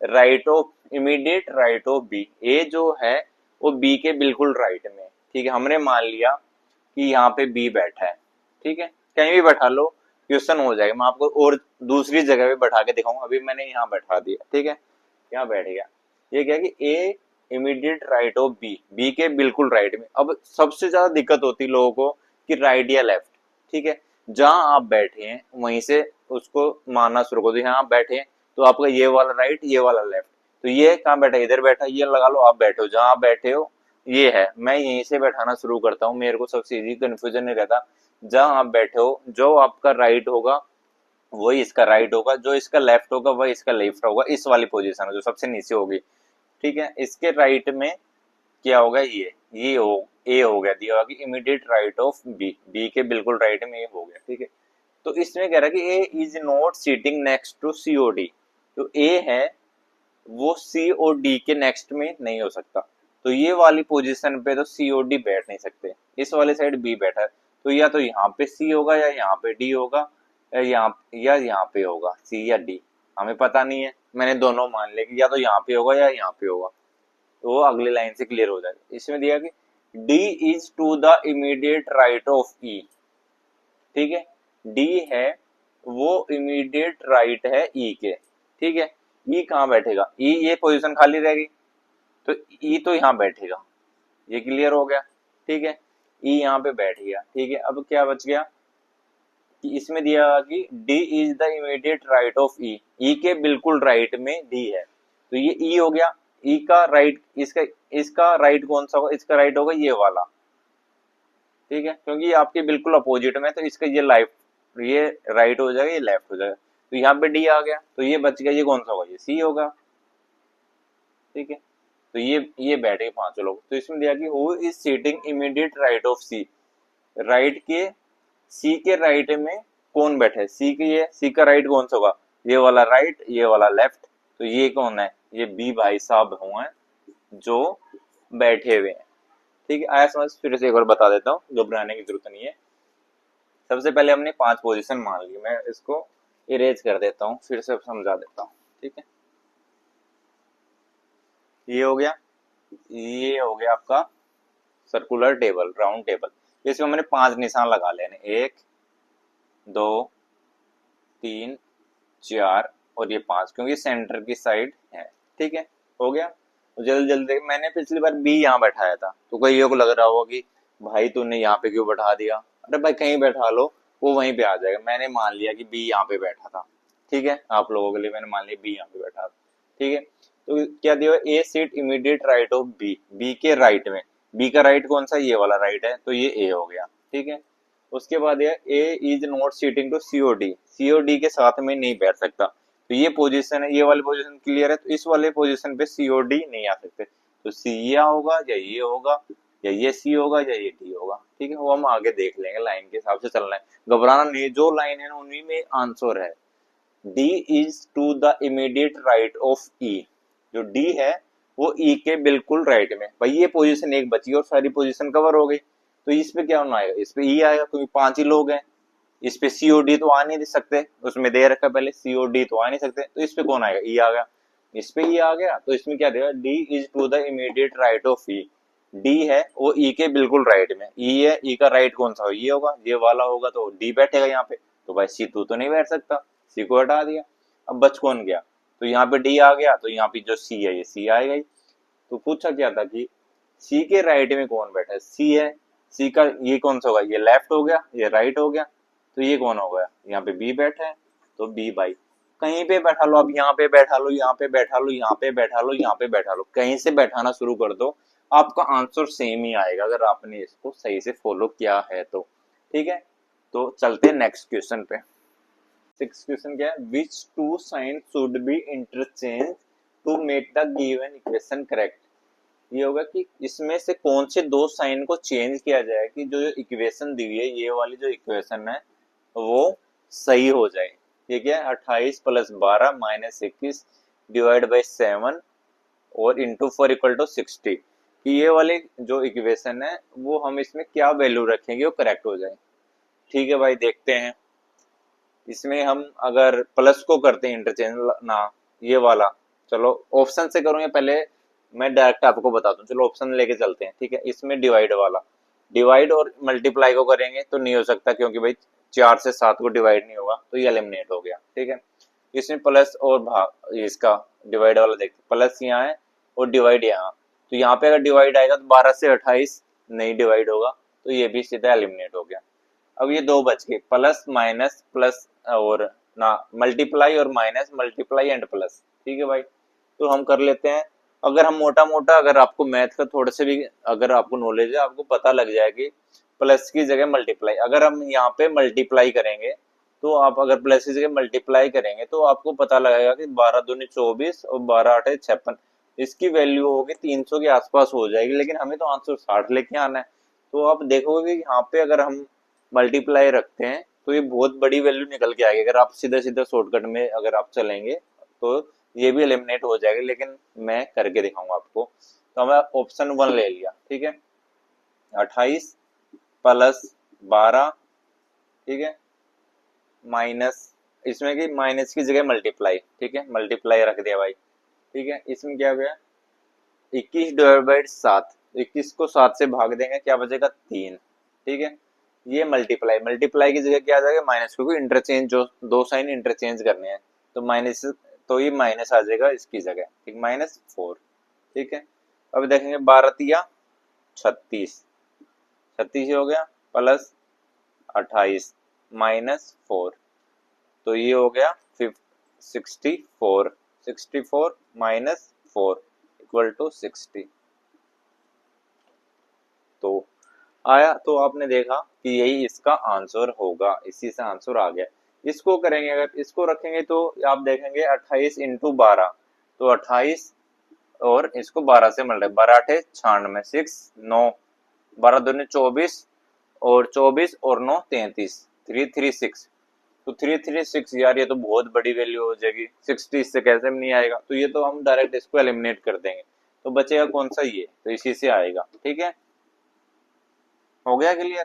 right of immediate right of B, A जो है वो बी के बिल्कुल राइट में। ठीक है, हमने मान लिया कि यहाँ पे बी बैठा है। ठीक है, कहीं भी बैठा लो, क्वेश्चन हो जाएगा। मैं आपको और दूसरी जगह पे बैठा के दिखाऊंगा, अभी मैंने यहाँ बैठा दिया। ठीक है, यहाँ बैठ गया। ये क्या कि A immediate right of B, B के बिल्कुल राइट में। अब सबसे ज्यादा दिक्कत होती है लोगों को कि राइट या लेफ्ट। ठीक है, जहां आप बैठे हैं वहीं से उसको मानना शुरू कर दो। यहाँ आप बैठे हैं तो आपका ये वाला राइट, ये वाला लेफ्ट। तो ये कहाँ बैठा, इधर बैठा, ये लगा लो। आप बैठे हो जहां आप बैठे हो ये है, मैं यहीं से बैठाना शुरू करता हूँ। मेरे को सबसे इजी, कंफ्यूजन नहीं रहता। जहां आप बैठे हो, जो आपका राइट होगा वही इसका राइट होगा, जो इसका लेफ्ट होगा वही इसका लेफ्ट होगा। इस वाली पोजीशन है जो सबसे नीचे होगी। ठीक है, इसके राइट में क्या होगा, ये हो, ए हो गया, दिया होगा कि immediate right of B, B के बिल्कुल राइट में ये हो गया। ठीक है, तो इसमें कह रहा है कि A is not sitting next to C or D. जो ए है वो सी ओ डी के नेक्स्ट में नहीं हो सकता। तो ये वाली पोजीशन पे तो सी ओ डी बैठ नहीं सकते। इस वाले साइड बी बैठा है, तो या तो यहाँ पे सी होगा या यहाँ पे डी होगा, या यहाँ पे होगा सी या डी, हमें पता नहीं है। मैंने दोनों मान लिया कि या तो यहाँ पे होगा या यहाँ पे होगा। तो वो अगली लाइन से क्लियर हो जाएगा। इसमें दिया कि D is to the immediate right of E. ठीक है, डी है वो इमीडिएट राइट है ई के। ठीक है, ई कहाँ बैठेगा, ई ये पोजीशन खाली रहेगी तो ई तो यहाँ बैठेगा। ये क्लियर हो गया। ठीक है, ई यहाँ पे बैठ गया। ठीक है, अब क्या बच गया कि इसमें दिया कि D is the immediate right of E, E के बिल्कुल राइट में डी है। तो ये ई हो गया, ई का राइट, इसका राइट कौन सा होगा, इसका राइट होगा ये वाला। ठीक है, क्योंकि ये आपके बिल्कुल अपोजिट में, तो इसका ये राइट हो जाएगा, ये लेफ्ट हो जाएगा। तो यहाँ पे डी आ गया, तो ये बच गया, ये कौन सा होगा, ये सी होगा। ठीक है, तो ये बैठे पांचों लोग। तो इसमें दिया कि who is sitting immediate right of C, right के सी के राइट में कौन बैठा है, सी के, ये सी का राइट कौन सा होगा, ये वाला राइट, ये वाला लेफ्ट। तो ये कौन है, ये बी भाई साहब हुए जो बैठे हुए हैं। ठीक है, आया समझ। फिर से एक बार बता देता हूँ, घबराने की जरूरत नहीं है। सबसे पहले हमने 5 पोजीशन मान ली, मैं इसको इरेज कर देता हूँ, फिर से समझा देता हूँ। ठीक है, ये हो गया, ये हो गया आपका सर्कुलर टेबल, राउंड टेबल। इसमें हमने 5 निशान लगा लेने, 1 2 3 4 और ये 5, क्योंकि सेंटर की साइड है। ठीक है, हो गया। तो जल्दी जल्दी, मैंने पिछली बार बी यहाँ बैठाया था, तो कईयों को लग रहा होगा कि भाई तूने यहाँ पे क्यों बैठा दिया। अरे भाई कहीं बैठा लो, वो वहीं पे आ जाएगा। मैंने मान लिया कि बी यहाँ पे बैठा था। ठीक है, आप लोगों के लिए मैंने मान लिया बी यहाँ पे बैठा था। ठीक है, तो क्या दिया, A seat immediate right of B, B के राइट में। बी का राइट कौन सा, ये वाला राइट है, तो ये ए हो गया। ठीक है, उसके बाद ये A is not sitting to C or D, C or D के साथ में नहीं बैठ सकता। तो ये पोजीशन है, ये वाली पोजीशन क्लियर है। तो इस वाले पोजीशन पे सीओडी नहीं आ सकते। तो सी या होगा या ये होगा, या ये सी होगा या ये डी होगा। ठीक है, वो हम आगे देख लेंगे, लाइन के हिसाब से चलना है, घबराना नहीं। जो लाइन है ना उन्हीं में आंसर है। D is to the immediate right of E, जो डी है वो ई के बिल्कुल राइट में। भाई ये पोजीशन एक बची और सारी पोजीशन कवर हो गई। तो इस पे क्या होना आएगा, इस पे ई आएगा, क्योंकि 5 ही लोग हैं। इस पे सीओडी तो आ नहीं सकते, उसमें दे रखा पहले सीओडी तो आ नहीं सकते। तो इस पे कौन आएगा, ई आ गया। इस पे ई आ गया, तो इसमें क्या देगा, D is to the immediate right of E, D है वो ई के बिल्कुल राइट में। ई है, ई का राइट कौन सा हो, ये होगा, ये वाला होगा, तो डी बैठेगा यहाँ पे। तो भाई सी तो नहीं बैठ सकता, सी को हटा दिया। अब बच कौन गया, तो यहाँ पे डी आ गया, तो यहाँ पे जो सी है ये सी आएगा ही। तो पूछा क्या था कि सी के राइट में कौन बैठा है, सी है, सी का ये कौन सा होगा, ये लेफ्ट हो गया, ये राइट हो गया। तो ये कौन हो गया, यहाँ पे बी बैठा है, तो बी बाई कहीं पे बैठा लो। अब यहाँ पे बैठा लो, यहाँ पे बैठा लो, यहाँ पे बैठा लो, यहाँ पे बैठा लो, कहीं से बैठाना शुरू कर दो, आपका आंसर सेम ही आएगा अगर आपने इसको सही से फॉलो किया है तो। ठीक है, तो चलते हैं नेक्स्ट क्वेश्चन पे। 6 क्वेश्चन क्या है, which two sign should be interchange to make the given equation correct. ये होगा कि इसमें से कौन से 2 साइन को चेंज किया जाए कि जो इक्वेशन दी हुई है, ये वाली जो इक्वेशन है वो सही हो जाए। ये क्या है, 28 + 12 - 21 डिवाइड बाई 7 और इंटू 4 = 60। कि ये वाली जो इक्वेशन है वो हम इसमें क्या वैल्यू रखेंगे वो करेक्ट हो जाए। ठीक है भाई, देखते हैं। इसमें हम अगर प्लस को करते हैं इंटरचेंज ना, ये वाला, चलो ऑप्शन से करूँ या पहले मैं डायरेक्ट आपको बता दूं? चलो ऑप्शन लेके चलते हैं, ठीक है। इसमें डिवाइड वाला, डिवाइड और मल्टीप्लाई को करेंगे तो नहीं हो सकता, क्योंकि भाई 4 से 7 को डिवाइड नहीं होगा, तो ये एलिमिनेट हो गया, ठीक है। इसमें प्लस और भाग, इसका डिवाइड वाला देखते, प्लस यहाँ है और डिवाइड यहाँ, तो यहाँ पे अगर डिवाइड आएगा तो 12 से 28 नहीं डिवाइड होगा, तो ये भी सीधा एलिमिनेट हो गया। अब ये दो बच गए, प्लस माइनस प्लस और ना, मल्टीप्लाई और माइनस, मल्टीप्लाई एंड प्लस, ठीक है भाई। तो हम कर लेते हैं। अगर हम मोटा मोटा, अगर आपको मैथ का थोड़ा से भी अगर आपको नॉलेज है, आपको पता लग जाए कि प्लस की जगह मल्टीप्लाई, अगर हम यहाँ पे मल्टीप्लाई करेंगे, तो आप अगर प्लस की जगह मल्टीप्लाई करेंगे तो आपको पता लगेगा कि 12 दूनी 24 और 12 8 56, इसकी वैल्यू होगी 300 के आसपास हो जाएगी, लेकिन हमें तो आंसर 60 लेके आना है। तो आप देखोगे कि यहाँ पे अगर हम मल्टीप्लाई रखते हैं तो ये बहुत बड़ी वैल्यू निकल के आएगी। अगर आप सीधा सीधा शॉर्टकट में अगर आप चलेंगे तो ये भी एलिमिनेट हो जाएगा, लेकिन मैं करके दिखाऊंगा आपको। तो हमें ऑप्शन 1 ले लिया, ठीक है, 28 प्लस 12, ठीक है, माइनस, इसमें की माइनस की जगह मल्टीप्लाई, ठीक है, मल्टीप्लाई रख दिया भाई, ठीक है। इसमें क्या हो गया, 21/7, 21 को 7 से भाग देंगे, क्या बचेगा 3, ठीक है। ये मल्टीप्लाई, मल्टीप्लाई की जगह क्या आ जाएगा माइनस, क्योंकि इंटरचेंज, जो दो साइन इंटरचेंज करने हैं, तो माइनस, तो ये माइनस आ जाएगा इसकी जगह, ठीक, -4, ठीक है। अब देखेंगे 12 तिया 36, 36 हो गया, प्लस 28 -4, तो ये हो गया 64, 64 -4 इक्वल टू 60। तो आया, तो आपने देखा कि यही इसका आंसर होगा, इसी से आंसर आ गया। इसको करेंगे, अगर इसको रखेंगे तो आप देखेंगे 28 × 12, तो 28 और इसको 12 से मल्टीप्लाई, 12 8 96, 9, 12 दूनी 24 और 24 और 9 33, 336, तो 336 यार, ये तो बहुत बड़ी वैल्यू हो जाएगी, 60 इससे कैसे भी नहीं आएगा, तो ये तो हम डायरेक्ट इसको एलिमिनेट कर देंगे। तो बचेगा कौन सा, ये, तो इसी से आएगा, ठीक है। हो गया क्लियर?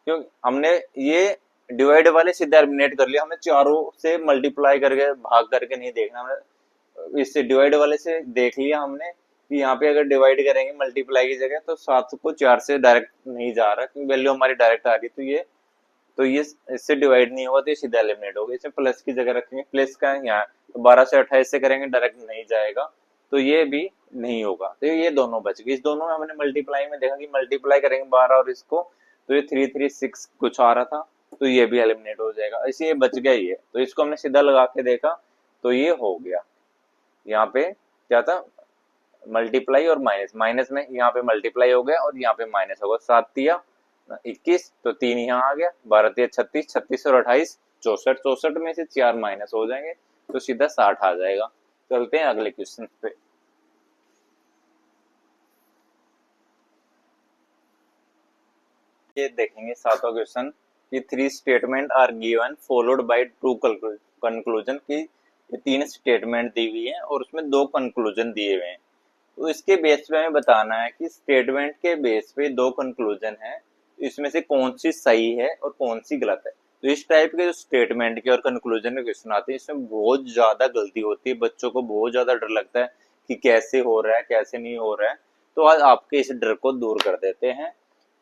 क्योंकि हमने ये डिवाइड वाले सीधा एलिमिनेट कर लिया, हमें चारों से मल्टीप्लाई करके भाग करके नहीं देखना, हमें इससे डिवाइड वाले से देख लिया हमने कि यहाँ पे अगर डिवाइड करेंगे मल्टीप्लाई की जगह, तो 7 को 4 से डायरेक्ट नहीं जा रहा, क्योंकि वैल्यू हमारी डायरेक्ट आ रही, तो ये इससे डिवाइड नहीं होगा, तो ये सीधा एलिमिनेट होगा। इसे प्लस की जगह रखेंगे, प्लस का है यहाँ, तो 12 से 28 से करेंगे डायरेक्ट नहीं जाएगा, तो ये भी नहीं होगा, तो ये दोनों बच गए। इस दोनों में हमने मल्टीप्लाई में देखा कि मल्टीप्लाई करेंगे 12 और इसको, तो ये 336 कुछ आ रहा था, तो ये भी एलिमिनेट हो जाएगा, इसे ये बच गया ही है, तो इसको हमने सीधा लगा के देखा तो ये हो गया। यहाँ पे क्या था, मल्टीप्लाई और माइनस, माइनस में यहाँ पे मल्टीप्लाई हो गया और यहाँ पे माइनस होगा, 7 तिया 21, तो 3 यहाँ आ गया, 12 तिया 36, 36 और 28 64, 64 में से 4 माइनस हो जाएंगे, तो सीधा 60 आ जाएगा। चलते हैं अगले क्वेश्चन पे। ये देखेंगे 7वां क्वेश्चन कि 3 statement are given followed by 2 conclusion, की ये 3 स्टेटमेंट दी हुई है और उसमें 2 कंक्लूजन दिए हुए हैं। तो इसके बेस पे हमें बताना है कि स्टेटमेंट के बेस पे 2 कंक्लूजन है, इसमें से कौन सी सही है और कौन सी गलत है। तो इस टाइप के जो स्टेटमेंट के और कंक्लूजन के क्वेश्चन आते हैं, इसमें बहुत ज्यादा गलती होती है, बच्चों को बहुत ज्यादा डर लगता है कि कैसे हो रहा है कैसे नहीं हो रहा है। तो आज आपके इस डर को दूर कर देते हैं,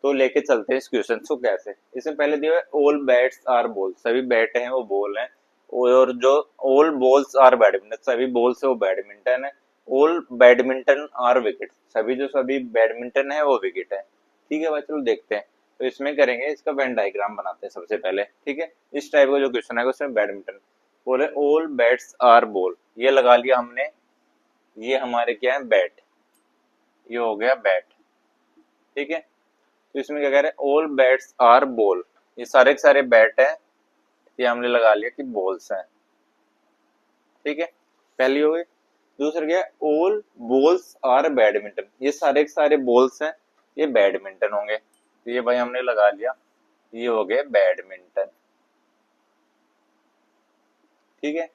तो लेके चलते हैं इस क्वेश्चन को कैसे। इसमें पहले दिया है ऑल बैट्स आर बॉल, सभी बैट हैं वो बॉल हैं, और जो ऑल बॉल्स आर बैडमिंटन, सभी बॉल्स है वो बैडमिंटन है। ऑल बैडमिंटन आर विकेट, सभी जो सभी बैडमिंटन है वो विकेट है, ठीक है भाई। चलो देखते हैं, तो इसमें करेंगे, इसका वेन डायग्राम बनाते हैं सबसे पहले, ठीक है। इस टाइप का जो क्वेश्चन है उसमें बैडमिंटन बोले ऑल बैट्स आर बॉल, ये लगा लिया हमने, ये हमारे क्या है बैट, ये हो गया बैट, ठीक है। तो इसमें क्या कह रहे हैं, ऑल बैट्स आर बॉल, ये सारे के सारे बैट है, ये हमने लगा लिया कि बॉल्स हैं, ठीक है, पहली हो गई। दूसरा क्या है, ऑल बॉल्स आर बैडमिंटन, ये सारे के सारे बॉल्स हैं, ये बैडमिंटन होंगे, तो ये भाई हमने लगा लिया, ये हो गए बैडमिंटन, ठीक है।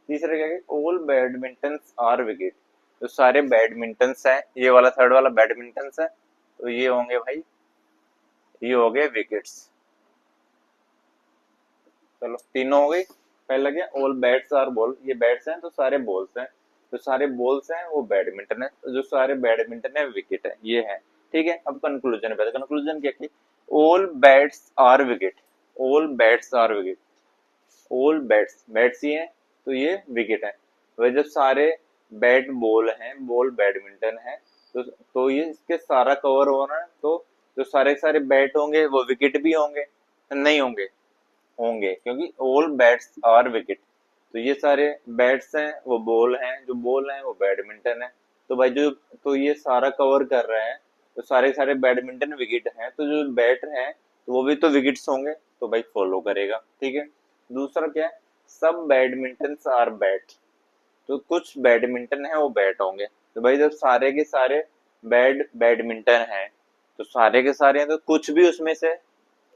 तीसरा क्या है, ऑल बैडमिंटन आर विकेट, तो सारे बैडमिंटन हैं, ये वाला थर्ड वाला बैडमिंटन है, तो ये होंगे भाई, ये हो गए विकेट्स, चलो तीनों हो गई। पहला क्या, ऑल बैट्स आर बॉल, ये बैट्स हैं तो सारे बॉल्स हैं, जो सारे बॉल्स हैं वो बैडमिंटन है, जो सारे बैडमिंटन है विकेट है, ये है। ठीक है, अब कंक्लूजन पे, कंक्लूजन क्या की, all bats are wicket, all bats are wicket, all bats, bats ही हैं तो ये विकेट है। वह जब सारे बैट बॉल हैं, बॉल बैडमिंटन है, तो ये इसके सारा कवर हो रहा है, तो जो सारे सारे बैट होंगे वो विकेट भी होंगे, नहीं होंगे, होंगे क्योंकि ऑल बैट्स आर विकेट, तो ये सारे बैट्स हैं वो बॉल हैं, जो बॉल हैं वो बैडमिंटन है, तो भाई जो, तो ये सारा कवर कर रहे हैं, तो सारे सारे बैडमिंटन विकेट हैं, तो जो बैट हैं तो वो भी तो विकेट्स होंगे, तो भाई फॉलो करेगा। ठीक है, दूसरा क्या है, सब बैडमिंटन आर बैट, तो कुछ बैडमिंटन है वो बैट होंगे, तो भाई जब सारे के सारे बैडमिंटन है, तो सारे के सारे हैं तो कुछ भी उसमें से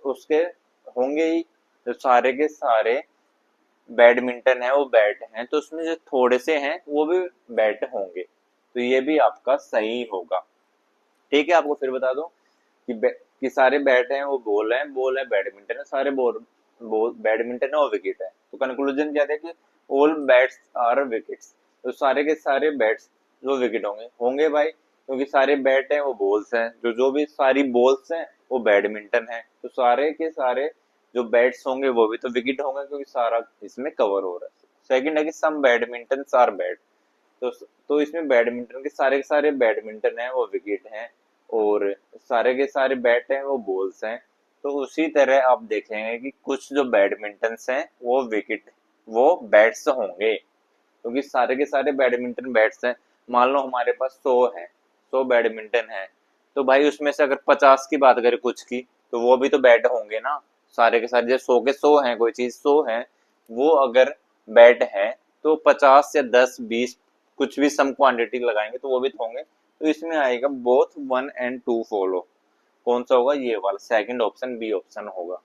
उसके होंगे ही, तो सारे के सारे बैडमिंटन है वो बैट हैं, तो उसमें जो थोड़े से हैं वो भी बैट होंगे, तो ये भी आपका सही होगा। ठीक है, आपको फिर बता दो कि कि सारे बैट हैं वो बॉल है बैडमिंटन है, सारे बॉल बॉल बैडमिंटन है और विकेट है, तो कंक्लूजन क्या है कि ऑल बैट्स आर विकेट्स, तो सारे के सारे बैट्स जो विकेट होंगे, होंगे भाई क्योंकि सारे बैट हैं वो बॉल्स हैं, जो जो भी सारी बॉल्स हैं वो बैडमिंटन है, तो सारे के सारे जो बैट्स होंगे वो भी तो विकेट होंगे क्योंकि सारा इसमें कवर हो रहा है। सेकंड है कि सम बैडमिंटन आर बैट, तो इसमें बैडमिंटन के सारे बैडमिंटन है वो विकेट हैं, और सारे के सारे बैट हैं वो बॉल्स हैं, तो उसी तरह आप देखेंगे कि कुछ जो बैडमिंटन्स हैं वो विकेट, वो बैट्स होंगे क्योंकि सारे के सारे बैडमिंटन बैट्स हैं। मान लो हमारे पास 100 है, 100 बैडमिंटन है, तो भाई उसमें से अगर 50 की बात करें कुछ की, तो वो भी तो बैट होंगे ना, सारे के सारे, जब 100 के 100 हैं, कोई चीज 100 है, वो अगर बैट है तो 50 या 10 20 कुछ भी सम क्वांटिटी लगाएंगे तो वो भी तो होंगे, तो इसमें आएगा बोथ 1 and 2 फॉलो, कौन सा होगा, ये वाला सेकंड ऑप्शन बी ऑप्शन होगा।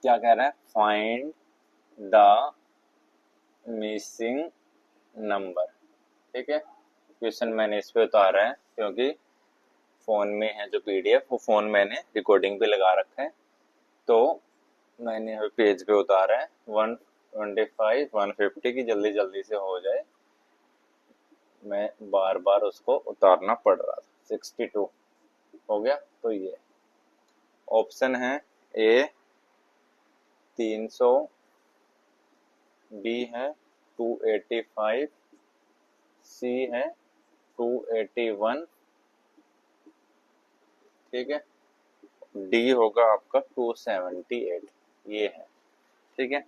क्या कह रहा है, फाइंड द मिसिंग नंबर। ठीक है, क्वेश्चन मैंने इस पे उतारा है क्योंकि फोन में है जो पीडीएफ, वो फोन मैंने रिकॉर्डिंग पे लगा रखा है, तो मैंने पेज पे उतारा है 125 150 की जल्दी जल्दी से हो जाए, मैं बार बार उसको उतारना पड़ रहा था। 62 हो गया, तो ये ऑप्शन है ए 300, बी है 285, सी है 281, ठीक है, डी होगा आपका 278, ये है। ठीक है,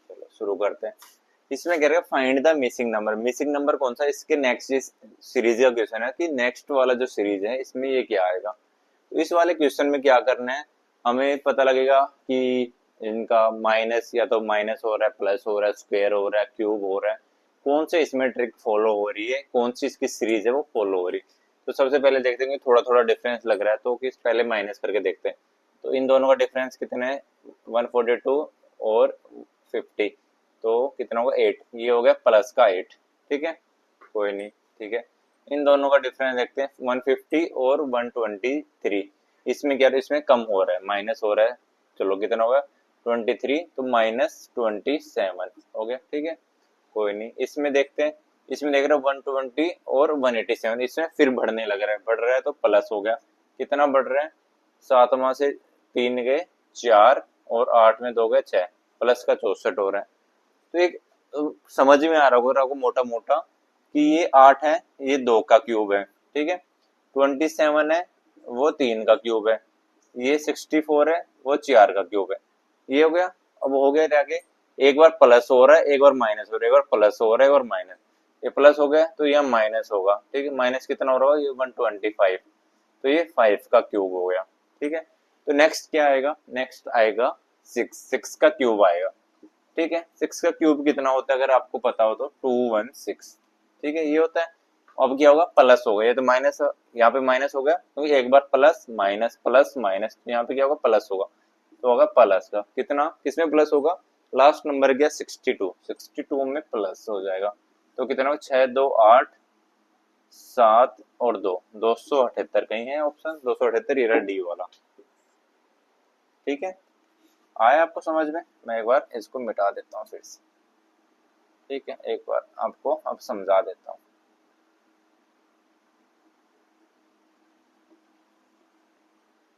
चलो शुरू करते हैं। इसमें कह रहा है find the missing number, missing number कौन सा, इसके नेक्स्ट सीरीज का क्वेश्चन है कि नेक्स्ट वाला जो सीरीज है इसमें ये क्या आएगा, तो इस वाले क्वेश्चन में क्या करना है, हमें पता लगेगा कि इनका माइनस, या तो माइनस हो रहा है, प्लस हो रहा है, स्क्वायर हो रहा है, क्यूब हो रहा है, कौन से इसमें ट्रिक फॉलो हो रही है, कौन सी इसकी सीरीज है वो फॉलो हो रही है। तो सबसे पहले देखते हैं कि थोड़ा थोड़ा डिफरेंस लग रहा है, तो किस पहले माइनस करके देखते हैं, तो इन दोनों का डिफरेंस कितना है, 142 और 50, तो कितना होगा 8, ये हो गया प्लस का 8। ठीक है, कोई नहीं, ठीक है, इन दोनों का डिफरेंस देखते हैं 150 और 123, इसमें क्या, इसमें कम हो रहा है, माइनस हो रहा है, चलो कितना होगा 23, तो -27 हो गया। ठीक है, कोई नहीं, इसमें देखते हैं, इसमें देख रहे हो 120 और 187, इसमें फिर बढ़ने लग रहा है, बढ़ रहा है तो प्लस हो गया, कितना बढ़ रहा है, 7वां से 3 गए 4 और 8 में 2 गए 6, प्लस का 64 हो रहा है। तो एक समझ में आ रहा होगा आपको मोटा मोटा कि ये 8 है, ये 2 का क्यूब है, ठीक है, 27 है वो 3 का क्यूब है, ये 64 है वो 4 का क्यूब है, ये हो गया। अब हो गया आगे, एक बार प्लस हो रहा है, एक बार माइनस हो रहा है, एक बार प्लस हो रहा है, एक बार माइनस, ये प्लस हो गया तो यह माइनस होगा, ठीक है, माइनस कितना हो रहा है, ये 125, तो ये 5 का क्यूब हो गया। ठीक है, तो नेक्स्ट क्या आएगा, नेक्स्ट आएगा 6 का क्यूब आएगा। ठीक है, 6 का क्यूब कितना होता है अगर आपको पता हो तो 216, ठीक है, ये होता है। अब क्या होगा, प्लस हो गया, ये तो माइनस, यहाँ पे माइनस हो गया क्योंकि एक बार प्लस माइनस प्लस माइनस, यहाँ पे क्या होगा प्लस होगा, तो होगा प्लस का कितना, किसमें प्लस होगा, लास्ट नंबर गया 62, 62 में प्लस हो जाएगा, तो कितना होगा 6 2 8 7 और 2 278, कहीं है ऑप्शन 278, ये रहा डी वाला। ठीक है, आया आपको समझ में? मैं एक बार इसको मिटा देता हूँ फिर से। ठीक है, एक बार आपको अब समझा देता हूँ।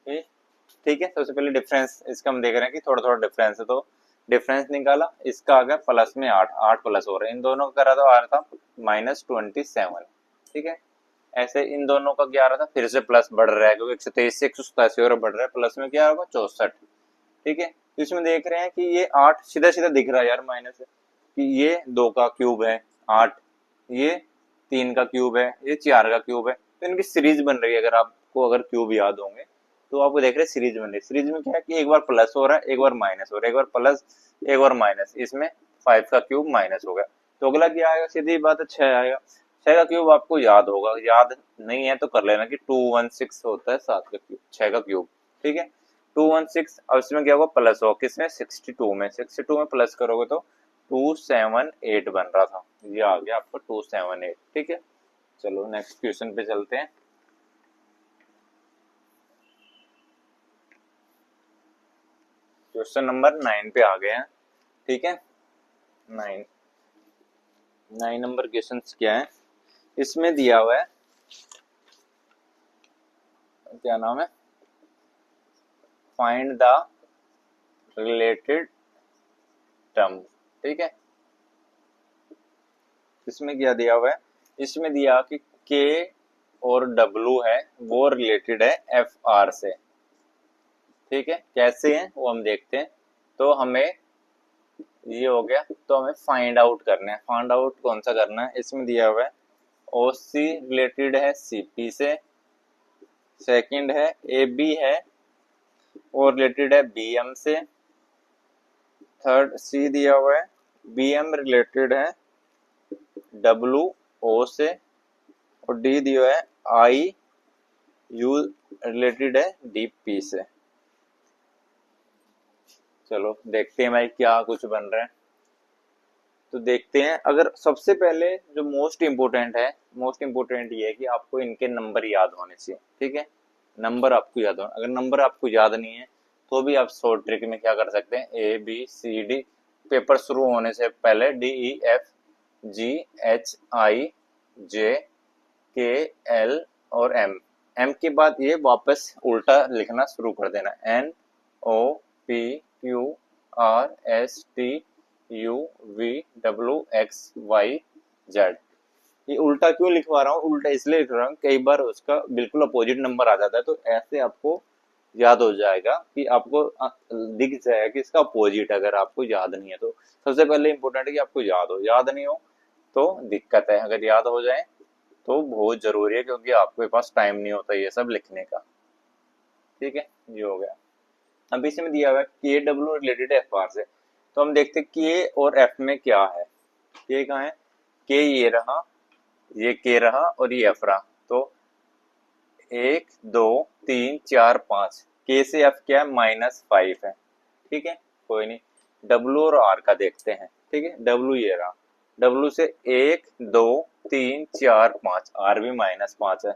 ठीक ठीक है, सबसे पहले डिफरेंस इसका हम देख रहे हैं कि थोड़ा थोड़ा डिफरेंस है, तो डिफरेंस निकाला, इसका आ गया प्लस में 8, 8 प्लस हो रहा है, इन दोनों का करा तो आ रहा था -27। ठीक है, ऐसे इन दोनों का क्या आ रहा था, फिर से प्लस बढ़ रहा है क्योंकि 123 से 187 और बढ़ रहा है, प्लस में क्या होगा 64। ठीक है, तो इसमें देख रहे हैं कि ये 8 सीधा सीधा दिख रहा है यार माइनस है, कि ये 2 का क्यूब है 8, ये 3 का क्यूब है, ये 4 का क्यूब है, तो इनकी सीरीज बन रही है। अगर आपको अगर क्यूब याद होंगे तो आपको देख रहे हैं सीरीज बन रही है। सीरीज में क्या है कि एक बार प्लस हो रहा है, एक बार माइनस हो रहा है, एक बार प्लस, एक बार माइनस, इसमें 5 का क्यूब माइनस हो गया, तो अगला क्या आएगा, सीधी बात है 6 आएगा। 6 का क्यूब आपको याद होगा, याद नहीं है तो कर लेना कि 216 होता है 7 का क्यूब, 6 का क्यूब। ठीक है, 216, अब इसमें क्या होगा प्लस होगा, किसमें 62 में, 62 में प्लस करोगे तो 278 बन रहा था, ये आ गया आपका 278। ठीक है, चलो नेक्स्ट क्वेश्चन पे चलते हैं। क्वेश्चन नंबर 9 पे आ गए हैं। ठीक है, 9 9 नंबर क्वेश्चन क्या है, इसमें दिया हुआ है, क्या नाम है, फाइंड द रिलेटेड टर्म। ठीक है, इसमें क्या दिया हुआ है, इसमें दिया कि के और डब्लू है वो रिलेटेड है एफ आर से। ठीक है, कैसे हैं वो हम देखते हैं। तो हमें ये हो गया, तो हमें फाइंड आउट करना है। फाइंड आउट कौन सा करना है, इसमें दिया हुआ है ओ सी रिलेटेड है सी पी से, सेकंड है ए बी है और रिलेटेड है बी एम से, थर्ड सी दिया हुआ है बी एम रिलेटेड है डब्लू ओ से, और डी दिया है आई यू रिलेटेड है डी पी से। चलो देखते हैं भाई क्या कुछ बन रहा है। तो देखते हैं, अगर सबसे पहले जो मोस्ट इम्पोर्टेंट है, मोस्ट इम्पोर्टेंट ये है कि आपको इनके नंबर याद होने चाहिए। ठीक है, नंबर आपको याद हो, अगर नंबर आपको याद नहीं है तो भी आप शॉर्ट ट्रिक में क्या कर सकते हैं, A B C D, paper शुरू होने से पहले D E F G H I J K L और एम, एम के बाद ये वापस उल्टा लिखना शुरू कर देना, N O P Q R S T U V W X Y Z. ये उल्टा क्यों लिखवा रहा हूँ, उल्टा इसलिए लिख रहा हूँ, कई बार उसका बिल्कुल अपोजिट नंबर आ जाता है, तो ऐसे आपको याद हो जाएगा कि आपको दिख जाएगा कि इसका अपोजिट, अगर आपको याद नहीं है तो। सबसे पहले इंपॉर्टेंट है कि आपको याद हो, याद नहीं हो तो दिक्कत है, अगर याद हो जाए तो बहुत जरूरी है, क्योंकि आपके पास टाइम नहीं होता ये सब लिखने का। ठीक है, ये हो गया। अब इसमें दिया हुआ है के डब्ल्यू रिलेटेड एफ आर से, तो हम देखते हैं के और एफ में क्या है। के कहाँ है, के ये रहा, ये के रहा और ये एफ रहा, तो 1 2 3 4 5, के से एफ क्या है -5 है। ठीक है, कोई नहीं, डब्ल्यू और आर का देखते हैं। ठीक है, डब्ल्यू ये रहा, डब्ल्यू से 1 2 3 4 5, आर भी -5 है।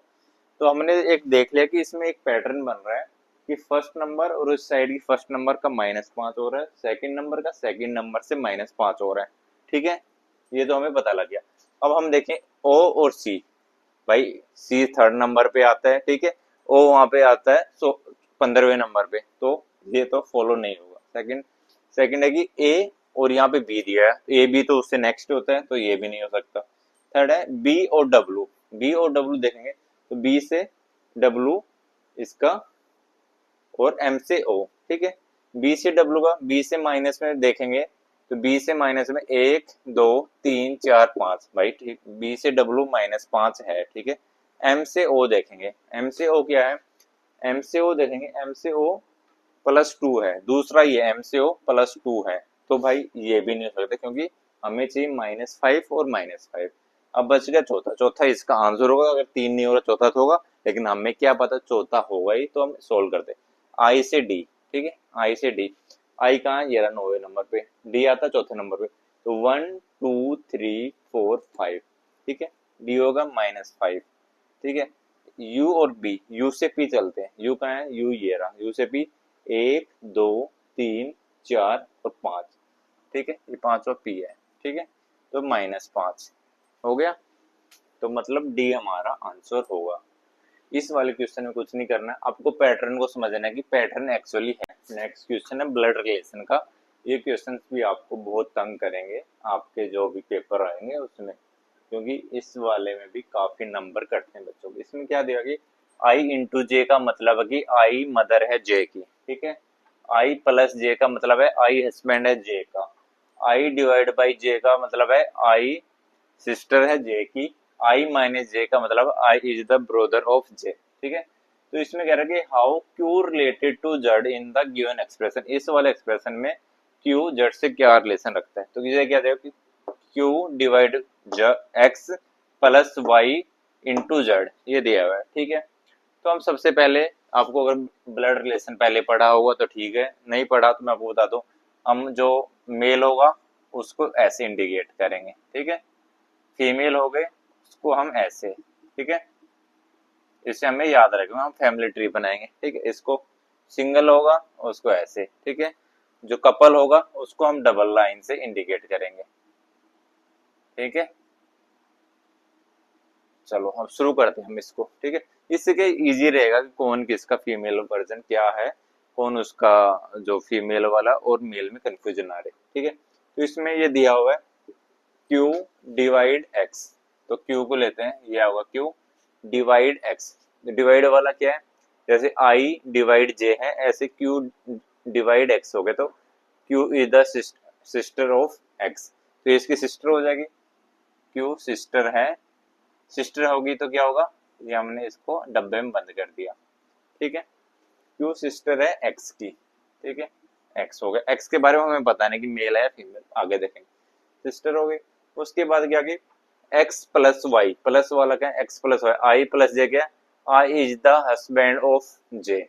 तो हमने एक देख लिया कि इसमें एक पैटर्न बन रहा है कि फर्स्ट नंबर और उस साइड की फर्स्ट नंबर का -5 हो रहा है, सेकंड नंबर का सेकंड नंबर से -5 हो रहा है। ठीक है, ये तो हमें पता लग गया। अब हम देखें ओ और सी, भाई सी थर्ड नंबर पे आता है, ठीक है, ओ वहां पे आता है 15वें नंबर पे, तो ये तो फॉलो नहीं होगा। सेकंड सेकंड है कि ए और यहाँ पे बी दिया है, ए बी तो उससे नेक्स्ट होता है, तो ये भी नहीं हो सकता। थर्ड है बी और डब्ल्यू, बी और डब्ल्यू देखेंगे तो बी से डब्ल्यू इसका और एम से ओ। ठीक है, बी से डब्ल्यू का बी से माइनस में देखेंगे तो बी से माइनस में 1 2 3 4 5, भाई ठीक, बी से डब्ल्यू -5 है। ठीक है, एम से ओ देखेंगे, एम से ओ क्या है, एम से ओ देखेंगे, एम से ओ +2 है, दूसरा ये एम से ओ +2 है, तो भाई ये भी नहीं हो सकता क्योंकि हमें चाहिए -5 और -5। अब बच गया चौथा, चौथा इसका आंसर होगा, अगर 3 नहीं होगा चौथा तो होगा, लेकिन हमें क्या पता चौथा होगा ही, तो हम सोल्व करते आई से डी। ठीक है, आई से डी, आई कहाँ है, ये रहा 9वें नंबर पे, डी आता चौथे नंबर पे, तो 1 2 3 4 5। ठीक है, डी होगा -5। ठीक है, यू और बी, यू से पी चलते हैं, यू कहाँ है, यू ये रहा, यू से पी 1 2 3 4 और 5, ठीक है, ये पांचवा पी है, ठीक है, तो -5 हो गया। तो मतलब डी हमारा आंसर होगा। इस वाले क्वेश्चन में कुछ नहीं करना है, आपको पैटर्न को समझना है कि पैटर्न एक्चुअली है। नेक्स्ट क्वेश्चन है ब्लड रिलेशन का। ये क्वेश्चन भी आपको बहुत तंग करेंगे आपके जो भी पेपर आएंगे उसमें, क्योंकि इस वाले में भी काफी नंबर कटते हैं बच्चों के। इसमें क्या दिया कि आई इंटू जे का मतलब है कि आई मदर है जे की, ठीक है। आई प्लस जे का मतलब है आई हस्बैंड है जे का। आई डिवाइड बाई जे का मतलब है आई सिस्टर है जे की। आई माइनस जे का मतलब I is the brother of J, ठीक है। तो इसमें कह रहा है कि how Q related to Z in the given expression. इस वाले एक्सप्रेशन में क्यू जेड से क्या रिलेशन रखता है, तो ये क्या देगा कि Q divide X plus Y into Z, ये दिया हुआ है, ठीक है। तो हम सबसे पहले, आपको अगर ब्लड रिलेशन पहले पढ़ा होगा तो ठीक है, नहीं पढ़ा तो मैं आपको बता दूं, हम जो मेल होगा उसको ऐसे इंडिकेट करेंगे, ठीक है। फीमेल हो गए उसको हम ऐसे, ठीक है, इससे हमें याद रखेंगे, हम फैमिली ट्री बनाएंगे, ठीक है। इसको सिंगल होगा उसको ऐसे, ठीक है। जो कपल होगा उसको हम डबल लाइन से इंडिकेट करेंगे, ठीक है। चलो अब शुरू करते हैं हम इसको, ठीक है। इससे क्या इजी रहेगा कि कौन किसका फीमेल वर्जन क्या है, कौन उसका जो फीमेल वाला और मेल में कंफ्यूजन आ रही, ठीक है। तो इसमें ये दिया हुआ है Q डिवाइड X, तो Q को लेते हैं, ये होगा Q डिवाइड X। डिवाइड वाला क्या है, जैसे I डिवाइड J है, ऐसे Q डिवाइड X हो गए, तो Q is the sister of X, तो इसकी सिस्टर हो जाएगी। Q सिस्टर है, सिस्टर होगी तो क्या होगा, ये हमने इसको डब्बे में बंद कर दिया, ठीक है। Q सिस्टर है X की, ठीक है, X हो गया। X के बारे में हमें पता नहीं कि मेल है या फीमेल, आगे देखेंगे। सिस्टर हो गई, उसके बाद क्या कि x प्लस वाई, प्लस वाला क्या है x प्लस वाई, आई प्लस जे क्या है आई is the husband of J,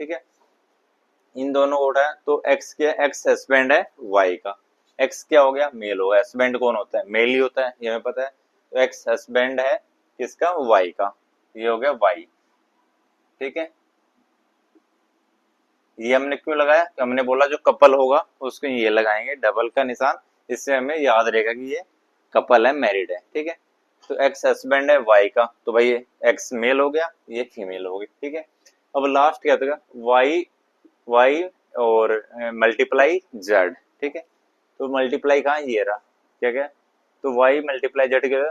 ठीक है। इन दोनों को उठाया तो x क्या है, x हस्बैंड है y का, x क्या हो गया मेल हो गया, हस्बैंड कौन होता है, मेल ही होता है, ये हमें पता है। तो x हस्बैंड है किसका, y का, ये हो गया y, ठीक है। ये हमने क्यों लगाया, हमने बोला जो कपल होगा उसको ये लगाएंगे डबल का निशान, इससे हमें याद रहेगा कि ये कपल है, मैरिड है, ठीक है। तो एक्स हस्बैंड है वाई का, तो भाई एक्स मेल हो गया, ये फीमेल हो गई, ठीक है। अब लास्ट क्या था, वाई वाई और मल्टीप्लाई जेड, ठीक है। तो मल्टीप्लाई कहाँ, ये रहा, क्या क्या, तो वाई मल्टीप्लाई जेड क्या,